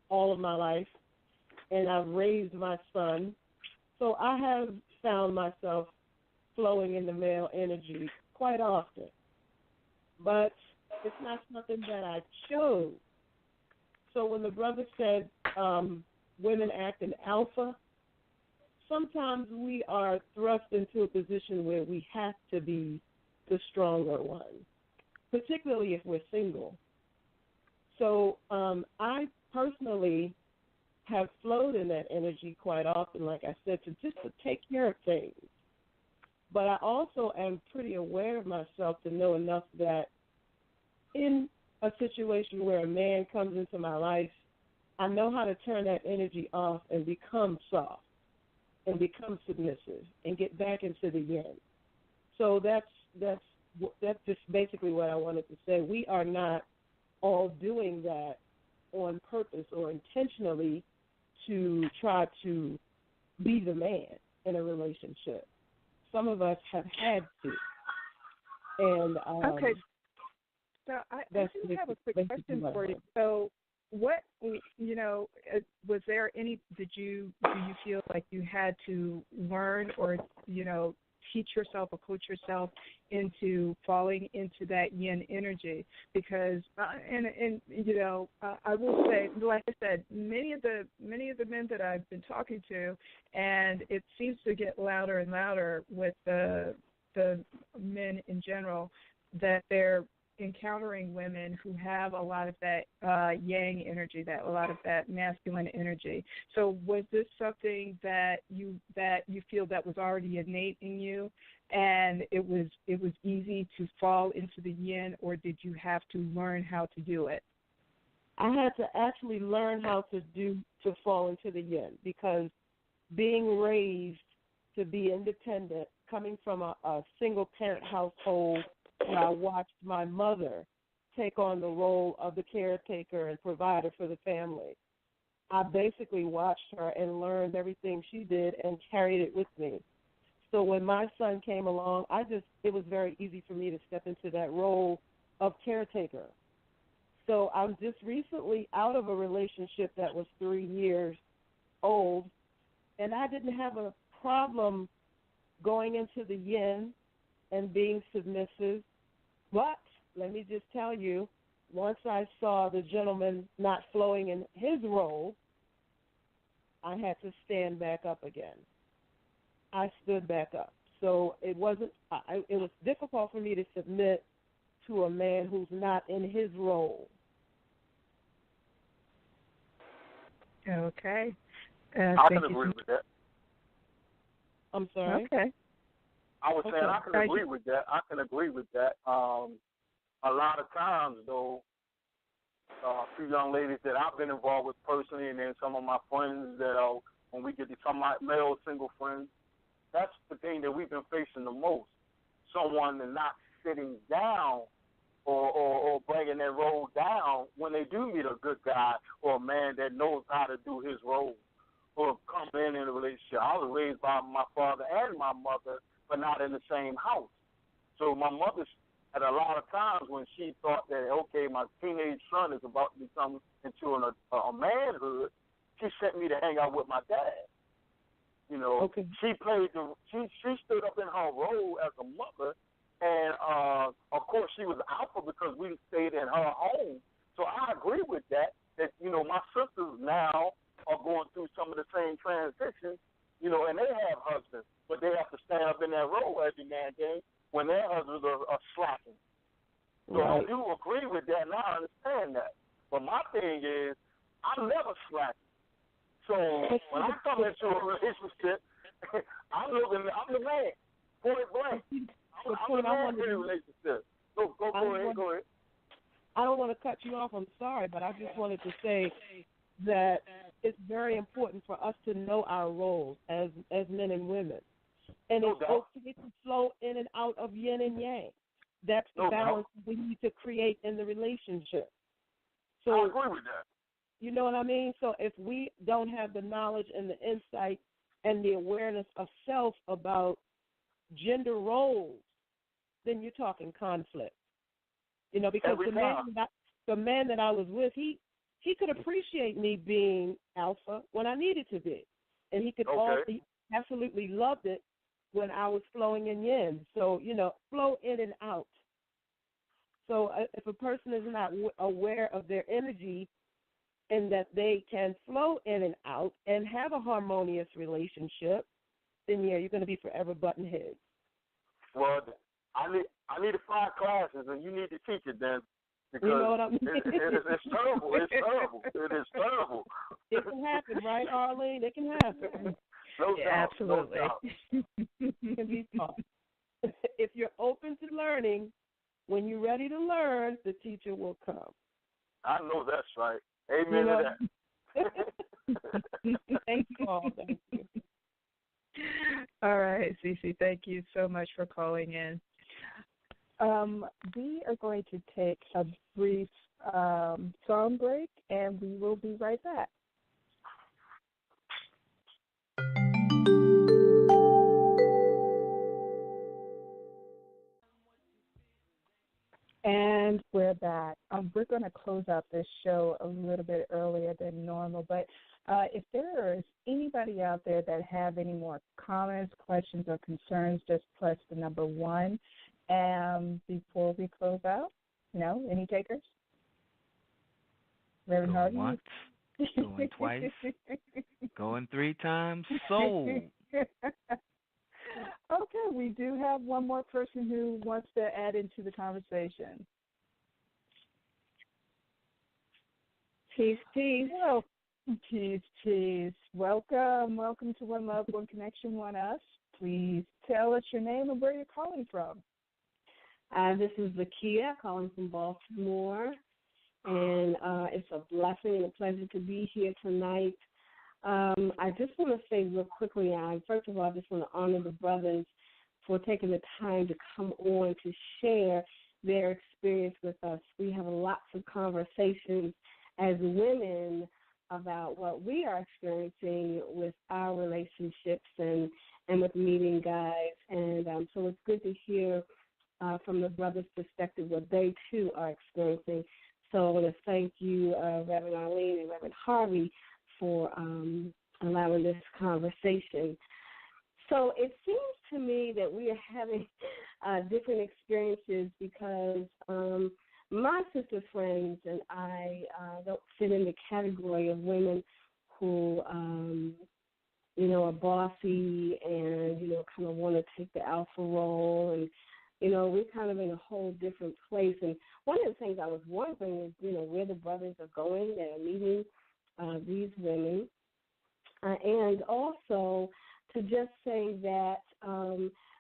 all of my life, and I've raised my son. So I have found myself flowing in the male energy quite often. But it's not something that I chose. So when the brother said women act in alpha, sometimes we are thrust into a position where we have to be the stronger one, particularly if we're single. So I personally have flowed in that energy quite often, like I said, to take care of things. But I also am pretty aware of myself to know enough that in a situation where a man comes into my life, I know how to turn that energy off and become soft and become submissive and get back into the yin. So that's just basically what I wanted to say. We are not all doing that on purpose or intentionally to try to be the man in a relationship. Some of us have had to. And okay. So I do have a quick question for you. So what, was there any, do you feel like you had to learn or, teach yourself or coach yourself into falling into that yin energy? Because, I will say, like I said, many of the men that I've been talking to, and it seems to get louder and louder with the men in general, that they're encountering women who have a lot of that yang energy, a lot of that masculine energy. So was this something that you feel that was already innate in you, and it was easy to fall into the yin, or did you have to learn how to do it? I had to actually learn how to fall into the yin, because being raised to be independent, coming from a single parent household, where I watched my mother take on the role of the caretaker and provider for the family. I basically watched her and learned everything she did and carried it with me. So when my son came along, it was very easy for me to step into that role of caretaker. So I'm just recently out of a relationship that was 3 years old, and I didn't have a problem going into the yin and being submissive. But let me just tell you, once I saw the gentleman not flowing in his role, I had to stand back up again. I stood back up. So it was difficult for me to submit to a man who's not in his role. Okay. I can agree with that. I'm sorry? Okay. I was saying I can agree with that. A lot of times, though, a few young ladies that I've been involved with personally, and then some of my friends that when we get to some of my male single friends, that's the thing that we've been facing the most. Someone that's not sitting down or bringing their role down when they do meet a good guy or a man that knows how to do his role or come in a relationship. I was raised by my father and my mother, but not in the same house. So my mother, at a lot of times when she thought that, okay, my teenage son is about to become into a manhood, she sent me to hang out with my dad. Okay. She stood up in her role as a mother, and of course she was alpha because we stayed in her home. So I agree with that my sisters now are going through some of the same transitions, and they have husbands, but they have to stand up in that role every now and then when their husbands are slacking. So right. I do agree with that, and I understand that. But my thing is, I'm never slacking. So when I come into a relationship, I'm the man, point blank. I'm the man in a relationship. Go ahead. I don't want to cut you off, I'm sorry, but I just wanted to say that it's very important for us to know our roles as men and women. And it's okay to flow in and out of yin and yang. That's the balance we need to create in the relationship. So I agree with that. You know what I mean? So if we don't have the knowledge and the insight and the awareness of self about gender roles, then you're talking conflict. Because the man that I was with, he could appreciate me being alpha when I needed to be. And he absolutely loved it when I was flowing in yin. So, flow in and out. So if a person is not aware of their energy and that they can flow in and out and have a harmonious relationship, then, you're going to be forever butting heads. Well, I need to find classes, and you need to teach it then. Because you know what I mean? It's terrible. It's terrible. It is terrible. It can happen, right, Arlene? It can happen. No doubt. Absolutely. No doubt. It can be taught. If you're open to learning, when you're ready to learn, the teacher will come. I know that's right. Amen to that. Thank you all. Thank you. All right, Cece, thank you so much for calling in. We are going to take a brief song break, and we will be right back. And we're back. We're going to close out this show a little bit earlier than normal, but if there is anybody out there that have any more comments, questions, or concerns, just press the number 1. And before we close out, any takers? Reverend Harvey? Going once, going twice, going 3 times, sold. Okay, we do have one more person who wants to add into the conversation. Peace, peace. Well, peace. Welcome to One Love, One Connection, One Us. Please tell us your name and where you're calling from. This is Zakia calling from Baltimore, and it's a blessing and a pleasure to be here tonight. I just want to say real quickly, first of all, I just want to honor the brothers for taking the time to come on to share their experience with us. We have lots of conversations as women about what we are experiencing with our relationships and with meeting guys. And so it's good to hear from the brothers' perspective what they, too, are experiencing. So I want to thank you, Reverend Arlene and Reverend Harvey, for allowing this conversation. So it seems to me that we are having different experiences because my sister friends and I don't fit in the category of women who, are bossy and, kind of want to take the alpha role. And, we're kind of in a whole different place. And one of the things I was wondering is, where the brothers are going. They're meeting these women. And also to just say that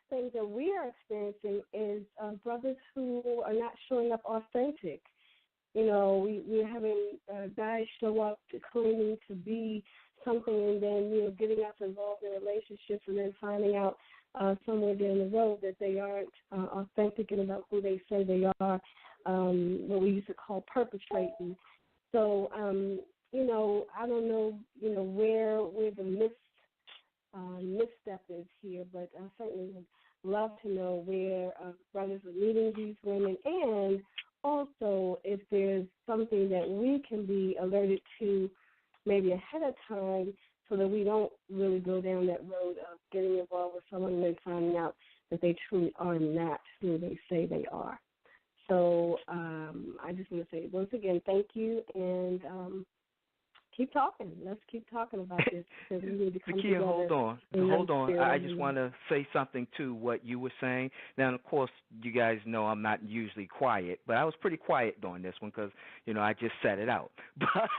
things that we are experiencing is brothers who are not showing up authentic. We're having guys show up claiming to be something and then, getting us involved in relationships and then finding out somewhere down the road that they aren't authentic and about who they say they are, what we used to call perpetrating. So, I don't know, where the misstep is here, but I certainly would love to know where brothers are meeting these women, and also if there's something that we can be alerted to maybe ahead of time so that we don't really go down that road of getting involved with someone and then finding out that they truly are not who they say they are. So I just want to say, once again, thank you, and keep talking. Let's keep talking about this because we need to come together. Hold on. I just want to say something to what you were saying. Now, of course, you guys know I'm not usually quiet, but I was pretty quiet during this one because, I just set it out. But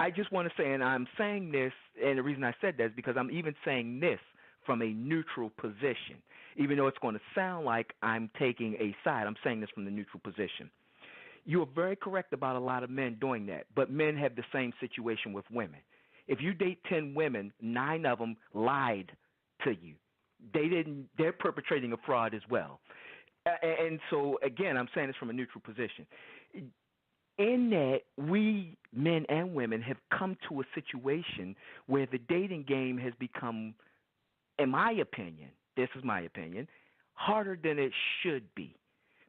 I just want to say, and I'm saying this, and the reason I said that is because I'm even saying this from a neutral position. Even though it's going to sound like I'm taking a side, I'm saying this from the neutral position. You are very correct about a lot of men doing that, but men have the same situation with women. If you date 10 women, 9 of them lied to you. They're perpetrating a fraud as well. And so, again, I'm saying this from a neutral position. In that we, men and women, have come to a situation where the dating game has become, in my opinion, this is my opinion, harder than it should be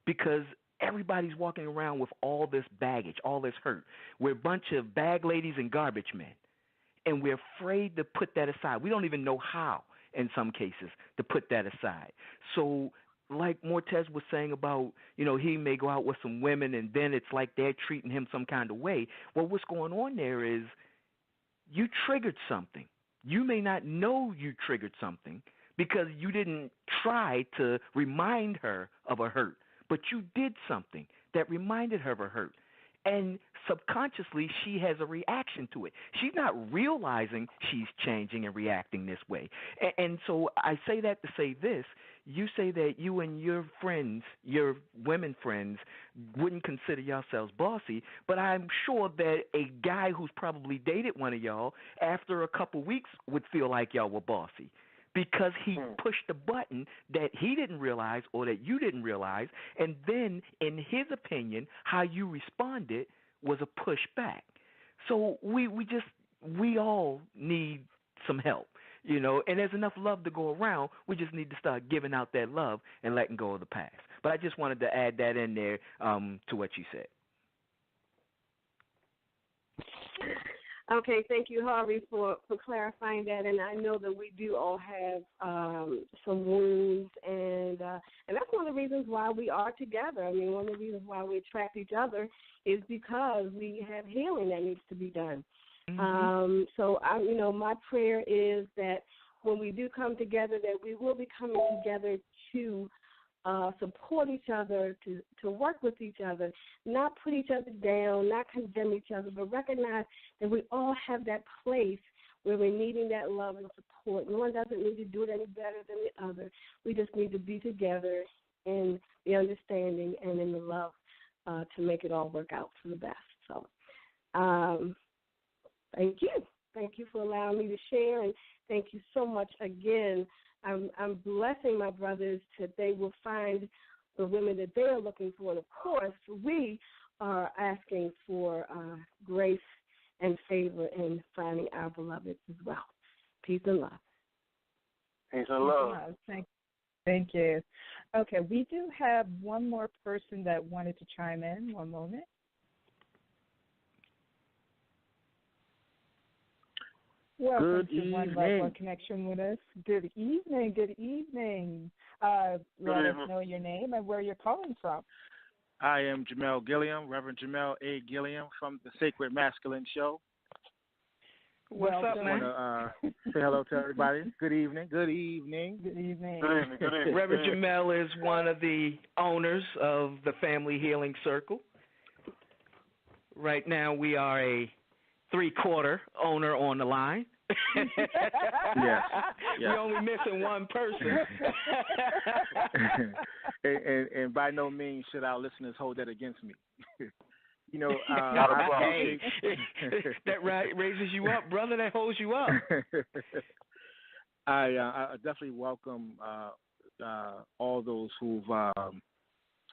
because everybody's walking around with all this baggage, all this hurt. We're a bunch of bag ladies and garbage men, and we're afraid to put that aside. We don't even know how, in some cases, to put that aside. So like Mortez was saying about, he may go out with some women, and then it's like they're treating him some kind of way. Well, what's going on there is you triggered something. You may not know you triggered something because you didn't try to remind her of a hurt. But you did something that reminded her of her hurt. And subconsciously, she has a reaction to it. She's not realizing she's changing and reacting this way. And so I say that to say this. you say that you and your friends, your women friends, wouldn't consider yourselves bossy, but I'm sure that a guy who's probably dated one of y'all after a couple weeks would feel like y'all were bossy because he pushed a button that he didn't realize or that you didn't realize, and then in his opinion, how you responded was a pushback. So we all need some help, you know, and there's enough love to go around. We just need to start giving out that love and letting go of the past. But I just wanted to add that in there to what you said. Okay, thank you, Harvey, for clarifying that. And I know that we do all have some wounds, and that's one of the reasons why we are together. I mean, one of the reasons why we attract each other is because we have healing that needs to be done. So, my prayer is that when we do come together, that we will be coming together to support each other, to work with each other, not put each other down, not condemn each other, but recognize that we all have that place where we're needing that love and support. No one doesn't need to do it any better than the other. We just need to be together in the understanding and in the love to make it all work out for the best. So thank you. Thank you for allowing me to share, and thank you so much again. I'm blessing my brothers that they will find the women that they are looking for. And, of course, we are asking for grace and favor in finding our beloveds as well. Peace and love. Peace and love. Thank you. Okay, we do have one more person that wanted to chime in. One moment. Welcome to One Love, One Connection with us. Good evening. Let us know your name and where you're calling from. I am Jamel Gilliam, Reverend Jamel A. Gilliam from the Sacred Masculine Show. What's up, man? I want to say hello to everybody. Good evening. Reverend Jamel is one of the owners of the Family Healing Circle. Right now we are a 3/4 owner on the line. Yes. We're only missing one person. and by no means should our listeners hold that against me. You know, that raises you up, brother. That holds you up. I definitely welcome all those who've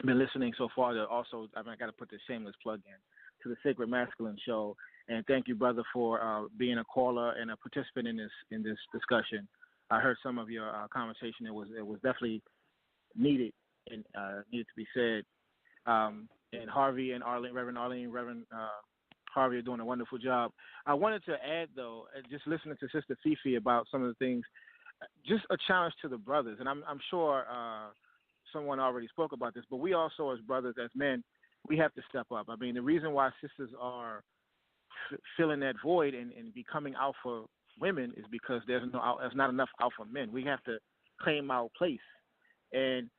been listening so far. Also, I got to put the shameless plug in to the Sacred Masculine Show. And thank you, brother, for being a caller and a participant in this discussion. I heard some of your conversation. It was definitely needed and needed to be said. And Harvey and Reverend Harvey are doing a wonderful job. I wanted to add, though, just listening to Sister Fifi about some of the things, just a challenge to the brothers. And I'm sure someone already spoke about this, but we also, as brothers, as men, we have to step up. I mean, the reason why sisters are filling that void and becoming alpha women is because there's not enough alpha men. We have to claim our place. And,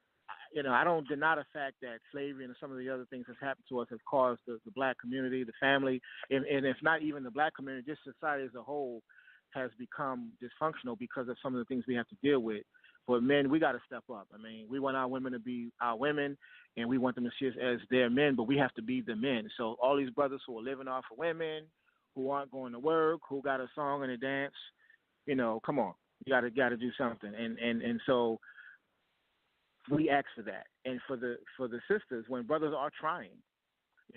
I don't deny the fact that slavery and some of the other things that's happened to us has caused the black community, the family, and if not even the black community, just society as a whole has become dysfunctional because of some of the things we have to deal with. But men, we got to step up. I mean, we want our women to be our women, and we want them to see us as their men, but we have to be the men. So all these brothers who are living off of women, who aren't going to work, who got a song and a dance, come on, you got to do something. And so we ask for that. And for the sisters, when brothers are trying,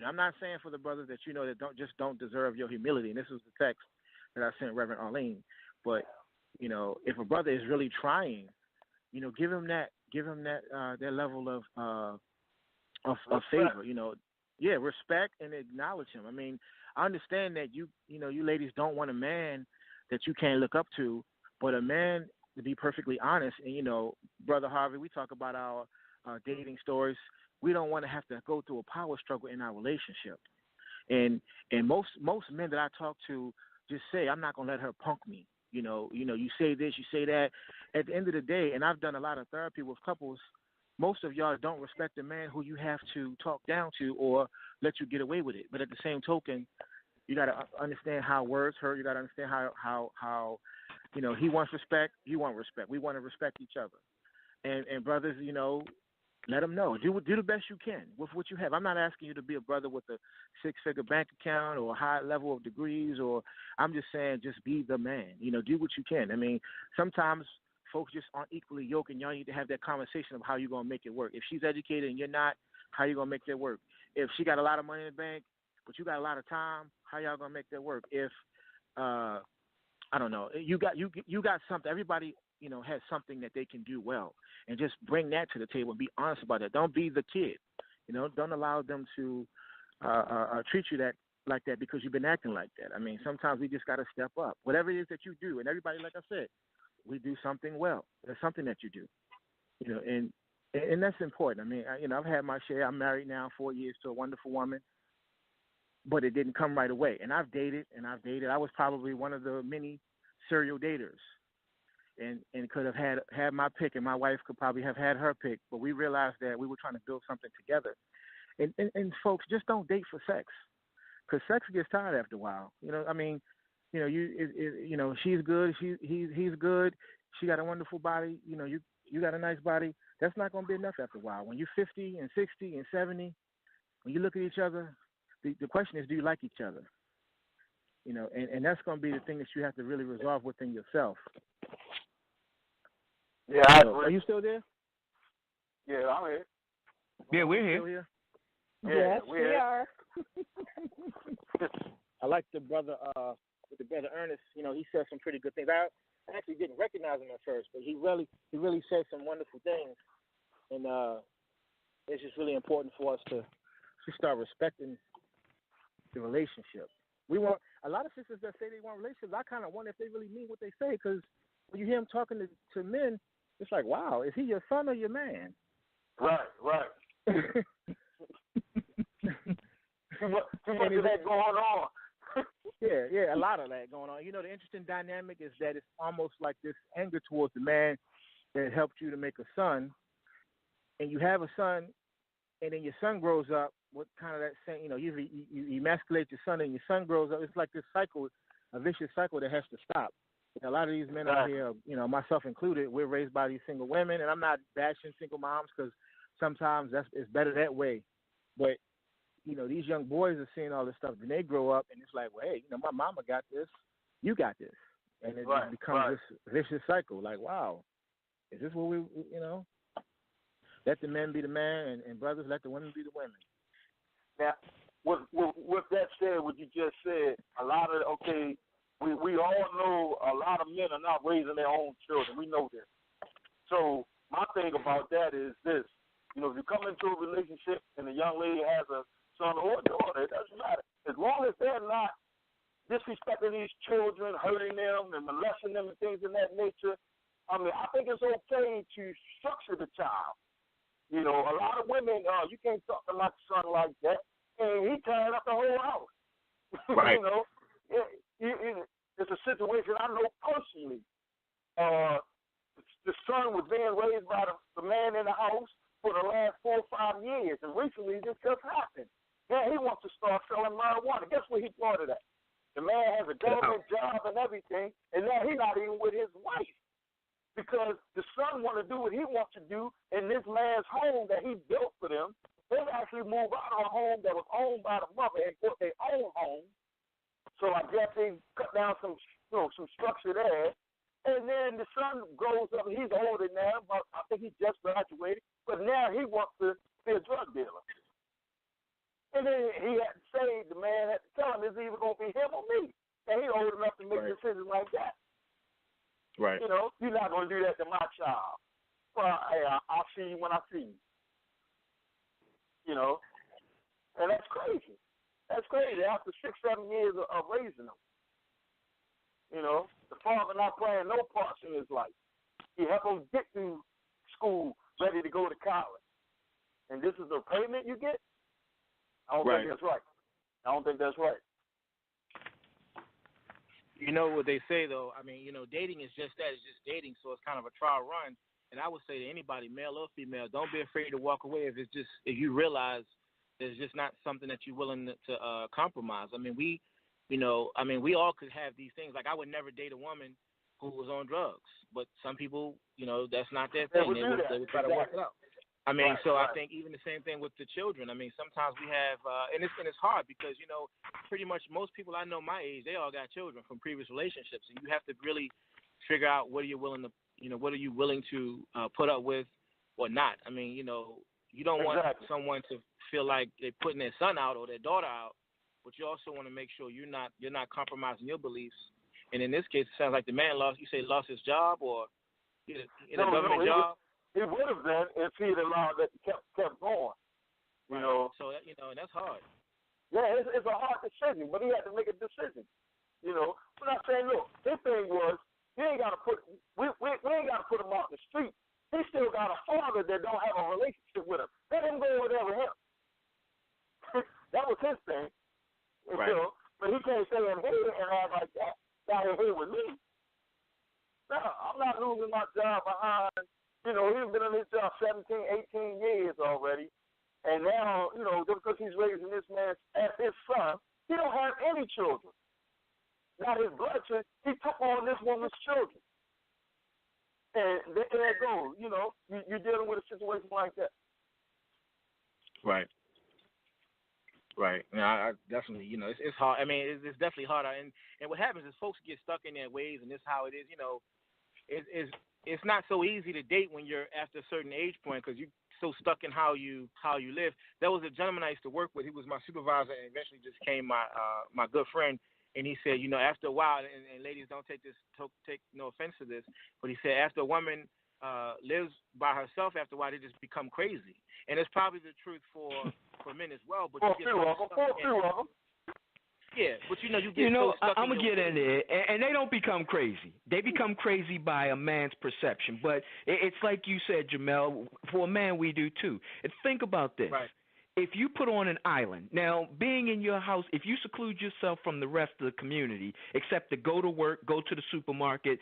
I'm not saying for the brothers that that don't deserve your humility. And this was the text that I sent Reverend Arlene. But if a brother is really trying, give him that level of favor. Respect and acknowledge him. I mean, I understand that you ladies don't want a man that you can't look up to, but a man, to be perfectly honest, and Brother Harvey, we talk about our dating stories. We don't want to have to go through a power struggle in our relationship. And most men that I talk to just say, I'm not gonna let her punk me. You say this, you say that. At the end of the day, and I've done a lot of therapy with couples, most of y'all don't respect the man who you have to talk down to or let you get away with it. But at the same token, you got to understand how words hurt. You got to understand how he wants respect, you want respect. We want to respect each other. And brothers, you know, let them know. Do the best you can with what you have. I'm not asking you to be a brother with a 6-figure bank account or a high level of degrees, or I'm just saying just be the man. You know, do what you can. I mean, sometimes folks just aren't equally yoked, and y'all need to have that conversation of how you're going to make it work. If she's educated and you're not, how you going to make that work? If she got a lot of money in the bank, but you got a lot of time, how y'all going to make that work? If, I don't know, you got something, everybody, you know, has something that they can do well, and just bring that to the table and be honest about that. Don't be the kid, you know. Don't allow them to treat you like that because you've been acting like that. I mean, sometimes we just got to step up. Whatever it is that you do, and everybody, like I said, we do something well. There's something that you do, you know, and that's important. I mean, you know, I've had my share. I'm married now 4 years to a wonderful woman, but it didn't come right away. And I've dated. I was probably one of the many serial daters. And could have had my pick, and my wife could probably have had her pick, but we realized that we were trying to build something together. And folks, just don't date for sex, because sex gets tired after a while. You know, I mean, you know, you know, she's good, he's good, she got a wonderful body. You know, you got a nice body. That's not going to be enough after a while. When you're 50 and 60 and 70, when you look at each other, the question is, do you like each other? You know, and that's going to be the thing that you have to really resolve within yourself. Yeah, I agree. Are you still there? Yeah, I'm here. Yeah, we're here. here. Yeah, yes, we are. I like the brother Ernest. You know, he said some pretty good things. I actually didn't recognize him at first, but he really said some wonderful things, and it's just really important for us to start respecting the relationship. We want a lot of sisters that say they want relationships. I kind of wonder if they really mean what they say, because when you hear them talking to men, it's like, wow, is he your son or your man? Right. Too much of that going on. yeah, a lot of that going on. You know, the interesting dynamic is that it's almost like this anger towards the man that helped you to make a son, and you have a son, and then your son grows up with kind of that same, you know, you emasculate your son, and your son grows up. It's like this cycle, a vicious cycle that has to stop. A lot of these men out here, you know, myself included, we're raised by these single women, and I'm not bashing single moms, because sometimes it's better that way. But, you know, these young boys are seeing all this stuff, and they grow up, and it's like, well, hey, you know, my mama got this, you got this. And it becomes this vicious cycle. Like, wow, is this what we, you know? Let the men be the man, and brothers, let the women be the women. Now, with that said, what you just said, a lot of, we all know a lot of men are not raising their own children. We know this. So my thing about that is this. You know, if you come into a relationship and the young lady has a son or a daughter, it doesn't matter. As long as they're not disrespecting these children, hurting them and molesting them and things of that nature, I mean, I think it's okay to structure the child. You know, a lot of women, you can't talk to my son like that, and he tearing up the whole house. Right. You know, it's a situation I know personally. The son was being raised by the man in the house for the last 4 or 5 years, and recently this just happened. Now he wants to start selling marijuana. Guess where he brought it at? The man has a government job and everything, and now he's not even with his wife, because the son want to do what he wants to do in this man's home that he built for them. They actually moved out of a home that was owned by the mother and put their own home. So I guess they cut down some structure there. And then the son grows up, and he's older now, but I think he just graduated. But now he wants to be a drug dealer. And then he had to say, the man had to tell him, it's either going to be him or me. And he's old enough to make decisions like that. Right. You know, you're not going to do that to my child. Well, hey, I'll see you when I see you. You know, and that's crazy. That's crazy. After 6-7 years of raising them, you know, the father not playing no parts in his life. He helped him get through school, ready to go to college. And this is the payment you get? I don't think that's right. I don't think that's right. You know what they say, though? I mean, you know, dating is just that. It's just dating, so it's kind of a trial run. And I would say to anybody, male or female, don't be afraid to walk away if you realize there's just not something that you're willing to compromise. I mean, we all could have these things. Like, I would never date a woman who was on drugs. But some people, that's not their thing. They would try to work it out. I mean, I think even the same thing with the children. I mean, sometimes we have, and it's hard because, pretty much most people I know my age, they all got children from previous relationships, and you have to really figure out what are you willing to put up with or not. I mean, you don't want someone to feel like they're putting their son out or their daughter out, but you also want to make sure you're not compromising your beliefs. And in this case, it sounds like the man lost his job or in a government job. He would have been if he'd allowed that kept going. Right. So that's hard. Yeah, it's a hard decision, but he had to make a decision. But I'm saying, look, his thing was we ain't got to put him off the street. He still got a father that don't have a relationship with him. Let him go over there with him. That was his thing. Right. But he can't stay in here and act like that. Down here with me. No, I'm not losing my job behind. He's been in his job 17, 18 years already. And now, just because he's raising this man as his son, he don't have any children. Not his blood children. He took on this woman's children. And there it goes. You're dealing with a situation like that. Right. Right. I definitely, it's hard. I mean, it's definitely harder. And what happens is folks get stuck in their ways, and this is how it is. It's not so easy to date when you're after a certain age point because you're so stuck in how you live. There was a gentleman I used to work with. He was my supervisor and eventually just became my good friend. And he said, after a while, and ladies don't take no offense to this, but he said after a woman lives by herself, after a while they just become crazy. And it's probably the truth for men as well. But you get so stuck in. Yeah, but you get so stuck I'm going to get in there, and they don't become crazy. They become crazy by a man's perception. But it's like you said, Jamel, for a man we do too. And think about this. Right. If you put on an island, now being in your house, if you seclude yourself from the rest of the community, except to go to work, go to the supermarket,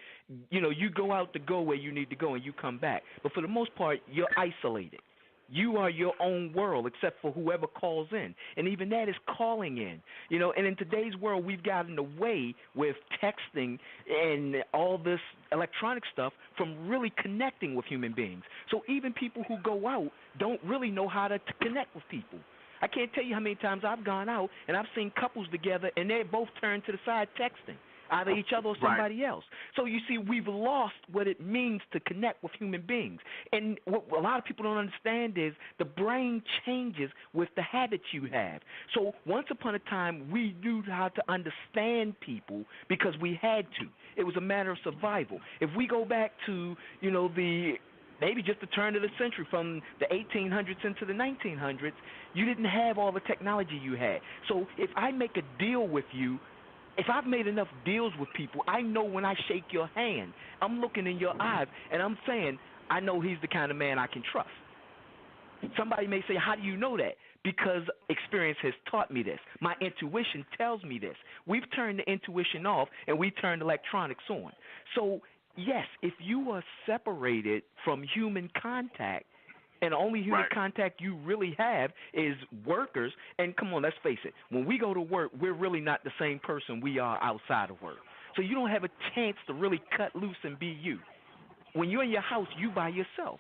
you go out to go where you need to go and you come back. But for the most part, you're isolated. You are your own world except for whoever calls in. And even that is calling in. And in today's world, we've gotten away with texting and all this electronic stuff from really connecting with human beings. So even people who go out don't really know how to connect with people. I can't tell you how many times I've gone out and I've seen couples together and they both turned to the side texting. Either each other or somebody else. So you see, we've lost what it means to connect with human beings. And what a lot of people don't understand is the brain changes with the habits you have. So once upon a time, we knew how to understand people because we had to. It was a matter of survival. If we go back to, maybe just the turn of the century, from the 1800s into the 1900s, you didn't have all the technology you had. So if I make a deal with you, if I've made enough deals with people, I know when I shake your hand, I'm looking in your eyes, and I'm saying, I know he's the kind of man I can trust. Somebody may say, how do you know that? Because experience has taught me this. My intuition tells me this. We've turned the intuition off, and we turned electronics on. So, yes, if you are separated from human contact, and the only human contact you really have is workers. And come on, let's face it. When we go to work, we're really not the same person we are outside of work. So you don't have a chance to really cut loose and be you. When you're in your house, you by yourself.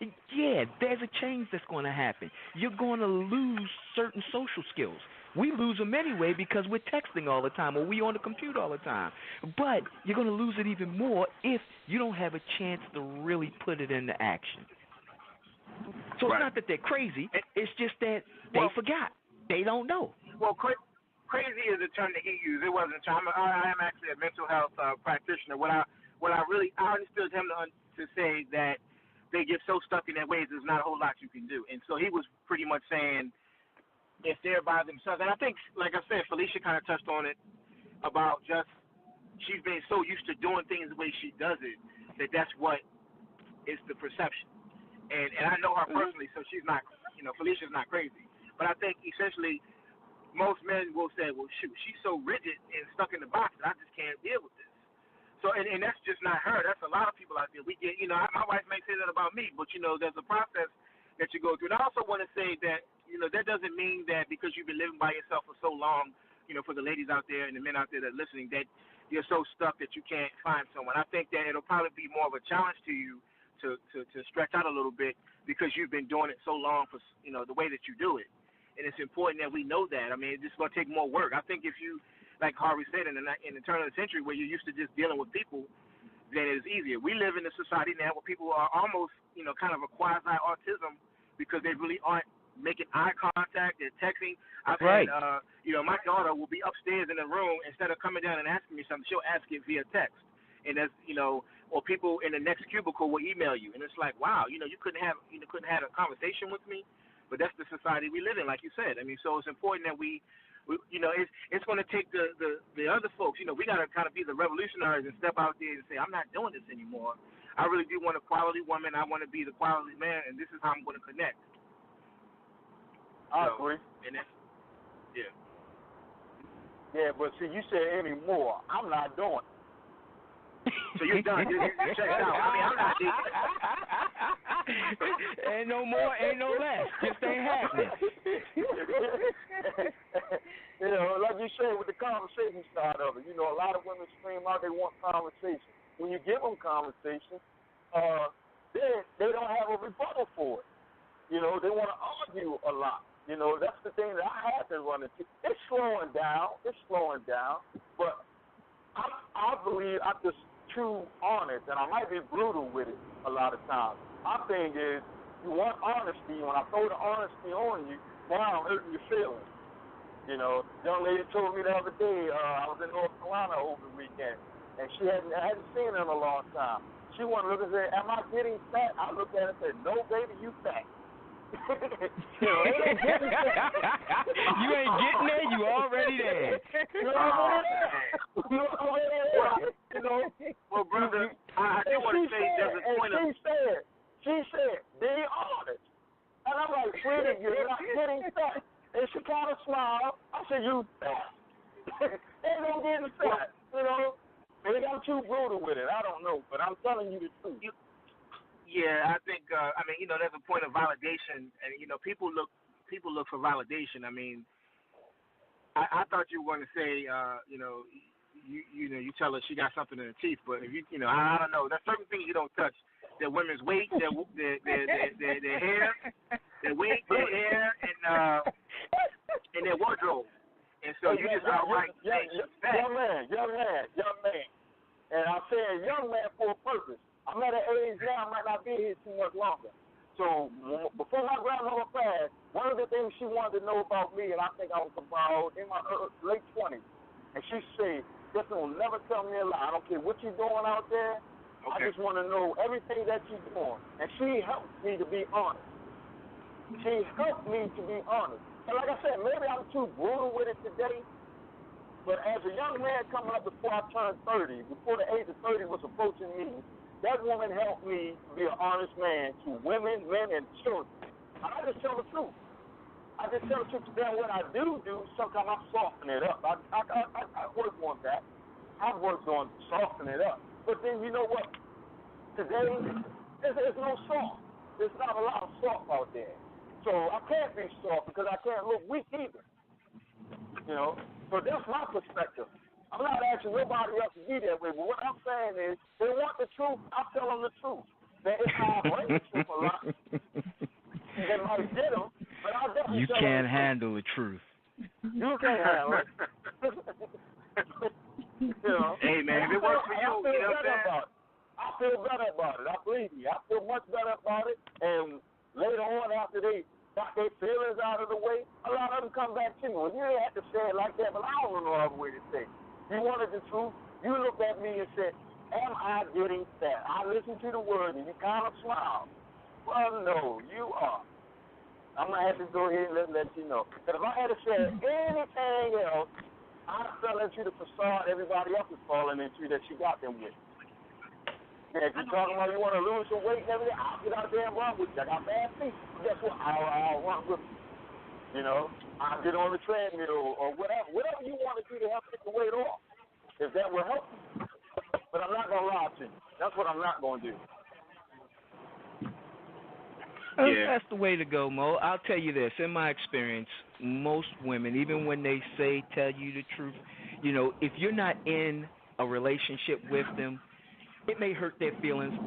Yeah, there's a change that's going to happen. You're going to lose certain social skills. We lose them anyway because we're texting all the time or we on the computer all the time. But you're going to lose it even more if you don't have a chance to really put it into action. So it's not that they're crazy. It's just that they forgot. They don't know. Well, crazy is the term that he used. It wasn't. I am actually a mental health practitioner. What I understood him to say that they get so stuck in their ways, there's not a whole lot you can do. And so he was pretty much saying if they're by themselves. And I think, like I said, Felicia kind of touched on it about just she's been so used to doing things the way she does it that's what is the perception. And I know her personally, so she's not, Felicia's not crazy. But I think essentially most men will say, well, shoot, she's so rigid and stuck in the box that I just can't deal with this. So, and that's just not her. That's a lot of people out there. We get, my wife may say that about me, but, there's a process that you go through. And I also want to say that, that doesn't mean that because you've been living by yourself for so long, for the ladies out there and the men out there that are listening, that you're so stuck that you can't find someone. I think that it'll probably be more of a challenge to you to stretch out a little bit because you've been doing it so long for the way that you do it, and it's important that we know that. I mean, it's just going to take more work. I think if you, like Harvey said, in the turn of the century where you're used to just dealing with people, then it's easier. We live in a society now where people are almost kind of a quasi autism because they really aren't making eye contact. They're texting. I've right. had, my daughter will be upstairs in the room. Instead of coming down and asking me something, she'll ask it via text. And that's, or people in the next cubicle will email you. And it's like, wow, you couldn't have a conversation with me. But that's the society we live in, like you said. I mean, so it's important that we it's going to take the other folks. We got to kind of be the revolutionaries and step out there and say, I'm not doing this anymore. I really do want a quality woman. I want to be the quality man, and this is how I'm going to connect. I agree. And that's, yeah. Yeah, but see, you said any more. I'm not doing it. So you're done. You checked out. I mean, I'm not dating. Ain't no more, ain't no less. Just ain't happening. Like you said with the conversation side of it, a lot of women scream out they want conversation. When you give them conversation, they don't have a rebuttal for it. They want to argue a lot. That's the thing that I have to run into. It's slowing down. But I believe I'm just too honest, and I might be brutal with it a lot of times. My thing is, you want honesty. When I throw the honesty on you, now I'm hurting your feelings. Young lady told me the other day, I was in North Carolina over the weekend, and I hadn't seen her in a long time. She wanted to look and say, am I getting fat? I looked at her and said, no, baby, you fat. You ain't getting there, you already there. Well, brother, I do want to say there's a point of... She said, be honest. And I'm like, sweetie, you're not getting fat. And she kind of smiled. I said, you fat. Ain't no getting fat, Maybe I'm too brutal with it. I don't know, but I'm telling you the truth. Yeah, I think there's a point of validation, and people look for validation. I mean, I thought you were going to say, you tell her she got something in her teeth, but if I don't know. There's certain things you don't touch. Their women's weight, their hair, their weight, their hair, and their wardrobe. And so you just outright say she's fat. Young man. And I'm saying young man for a purpose. I'm at an age now, I might not be here too much longer. So before my grandmother passed, one of the things she wanted to know about me, and I think I was about in my late 20s, and she said, "Listen, will never tell me a lie. I don't care what you're doing out there. Okay. I just want to know everything that you're doing." And she helped me to be honest. And like I said, maybe I'm too brutal with it today, but as a young man coming up before I turned 30, before the age of 30 was approaching me, that woman helped me be an honest man to women, men, and children. I just tell the truth. Then what I do, sometimes I soften it up. I work on that. I've worked on softening it up. But then you know what? Today, there's no salt. There's not a lot of salt out there. So I can't be soft because I can't look weak either. So that's my perspective. I'm not asking nobody else to be that way, but what I'm saying is, they want the truth, I tell them the truth. That it's not break the truth a lot. They might get them, but I'll definitely You can't handle the truth. You can't handle it. Hey, man, if it works for you, I feel better about it. I believe me. I feel much better about it. And later on, after they got their feelings out of the way, a lot of them come back to me. Well, you didn't have to say it like that, but I don't know no other way to say it. You wanted the truth. You looked at me and said, am I getting fat? I listened to the word, and you kind of smiled. Well, no, you are. I'm going to have to go ahead and let you know. But if I had to say anything else, I fell into the facade everybody else is falling into that you got them with. And if you're talking about you want to lose some weight and everything, I'll get out there and run with you. I got bad feet. Guess what? I'll run with you. I'll get on the treadmill or whatever. Whatever you want to do to help get the weight off, if that will help you. But I'm not going to lie to you. That's what I'm not going to do. That's the way to go, Mo. I'll tell you this. In my experience, most women, even when they tell you the truth, if you're not in a relationship with them, it may hurt their feelings,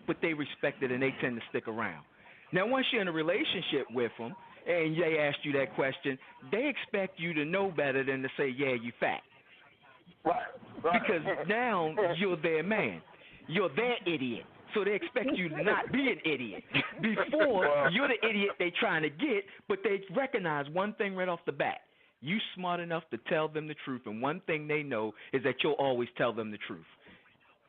but they respect it and they tend to stick around. Now, once you're in a relationship with them and they ask you that question, they expect you to know better than to say, yeah, you fat. Right. Because now you're their man. You're their idiot. So they expect you to not be an idiot. Before, you're the idiot they trying to get, but they recognize one thing right off the bat. You smart enough to tell them the truth, and one thing they know is that you'll always tell them the truth.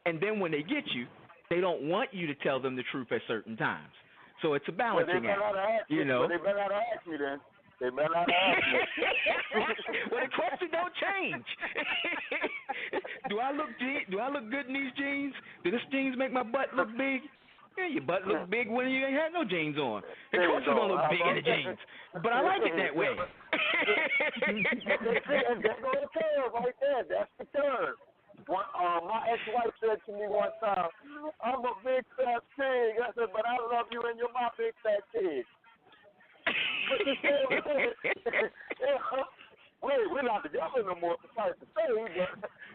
And then when they get you, they don't want you to tell them the truth at certain times. So it's a balancing act, you know. They better not ask me then. They better not ask me. Well, the question don't change. Do I look good in these jeans? Do these jeans make my butt look big? Yeah, your butt look big when you ain't had no jeans on. Of course it's gonna look big in the jeans, but I like it that way. And there goes the curve right there. That's the curve. My ex-wife said to me one time, "I'm a big fat pig." I said, "But I love you and you're my big fat pig." But she said, we're not together no more, suffice to say,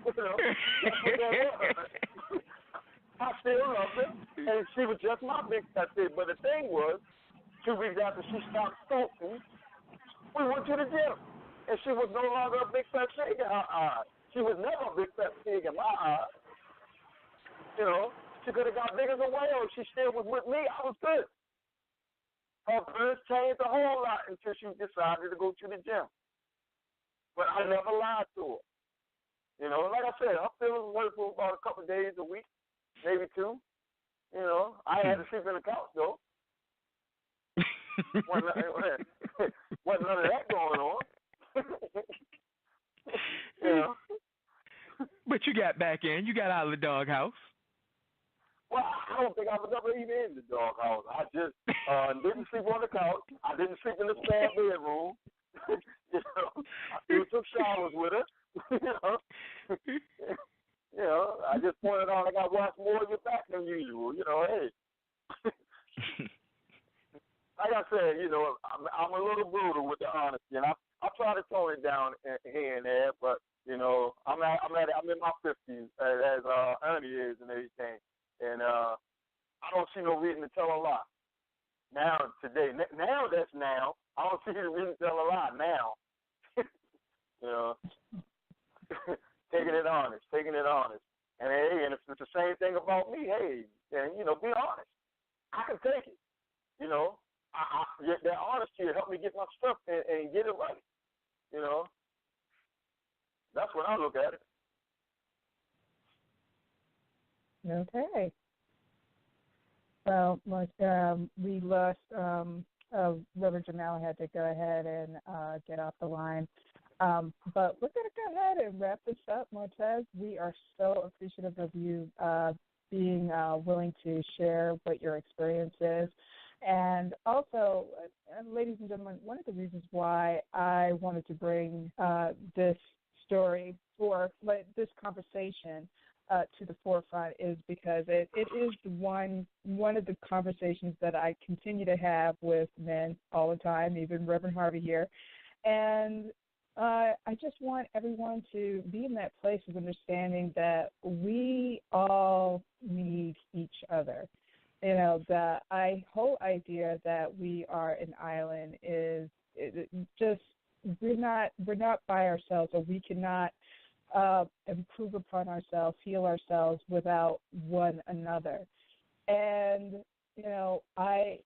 but, you know, that's what that was. I still love her, and she was just my big fat pig. But the thing was, 2 weeks after she stopped smoking, we went to the gym, and she was no longer a big fat pig in her eyes. She was never a big fat pig in my eyes. You know, she could have got big as a whale if she still was with me. I was good. Her appearance changed a whole lot until she decided to go to the gym. But I never lied to her. You know, like I said, her feelings were for about a couple of days a week, maybe 2. You know, I had to sleep in the couch, though. Wasn't none of that going on. You know. But you got back in. You got out of the doghouse. Well, I don't think I was ever even in the doghouse. I just didn't sleep on the couch. I didn't sleep in the spare bedroom. You know, I still took showers with her. You know, I just pointed out like I watched more of your back than usual. You know, hey. Like I said, you know, I'm a little brutal with the honesty, and I try to tone it down here and there, but you know, I'm in my 50s as Ernie is and everything, and I don't see no reason to tell a lie. Now today, now that's now. I don't see no reason to tell a lie now. You know, taking it honest, and hey, and if it's the same thing about me, hey, then you know, be honest. I can take it. You know, that honesty will help me get my stuff and get it right. You know, that's what I look at it. Okay. Well, we lost. Reverend Jamal had to go ahead and get off the line. But we're going to go ahead and wrap this up, Montez. We are so appreciative of you being willing to share what your experience is. And also, ladies and gentlemen, one of the reasons why I wanted to bring this story or this conversation to the forefront is because it is one of the conversations that I continue to have with men all the time, even Reverend Harvey here. And I just want everyone to be in that place of understanding that we all need each other. You know, the whole idea that we are an island is just we're not by ourselves, or we cannot improve upon ourselves, heal ourselves without one another. And you know, I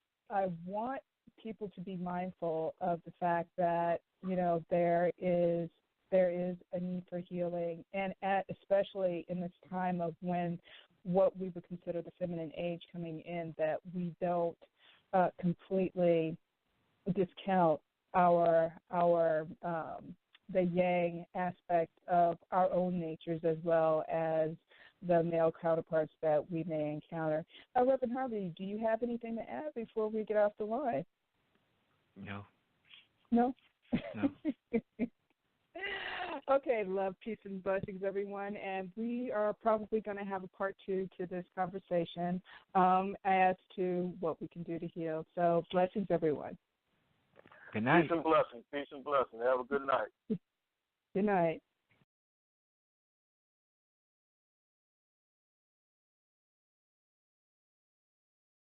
want people to be mindful of the fact that you know there is a need for healing, and especially in this time of when what we would consider the feminine age coming in, that we don't completely discount our the yang aspect of our own natures as well as the male counterparts that we may encounter. Reverend Harvey, do you have anything to add before we get off the line? No. No? No. Okay, love, peace, and blessings, everyone. And we are probably going to have a part 2 to this conversation as to what we can do to heal. So blessings, everyone. Good night. Peace and blessings. Have a good night. Good night.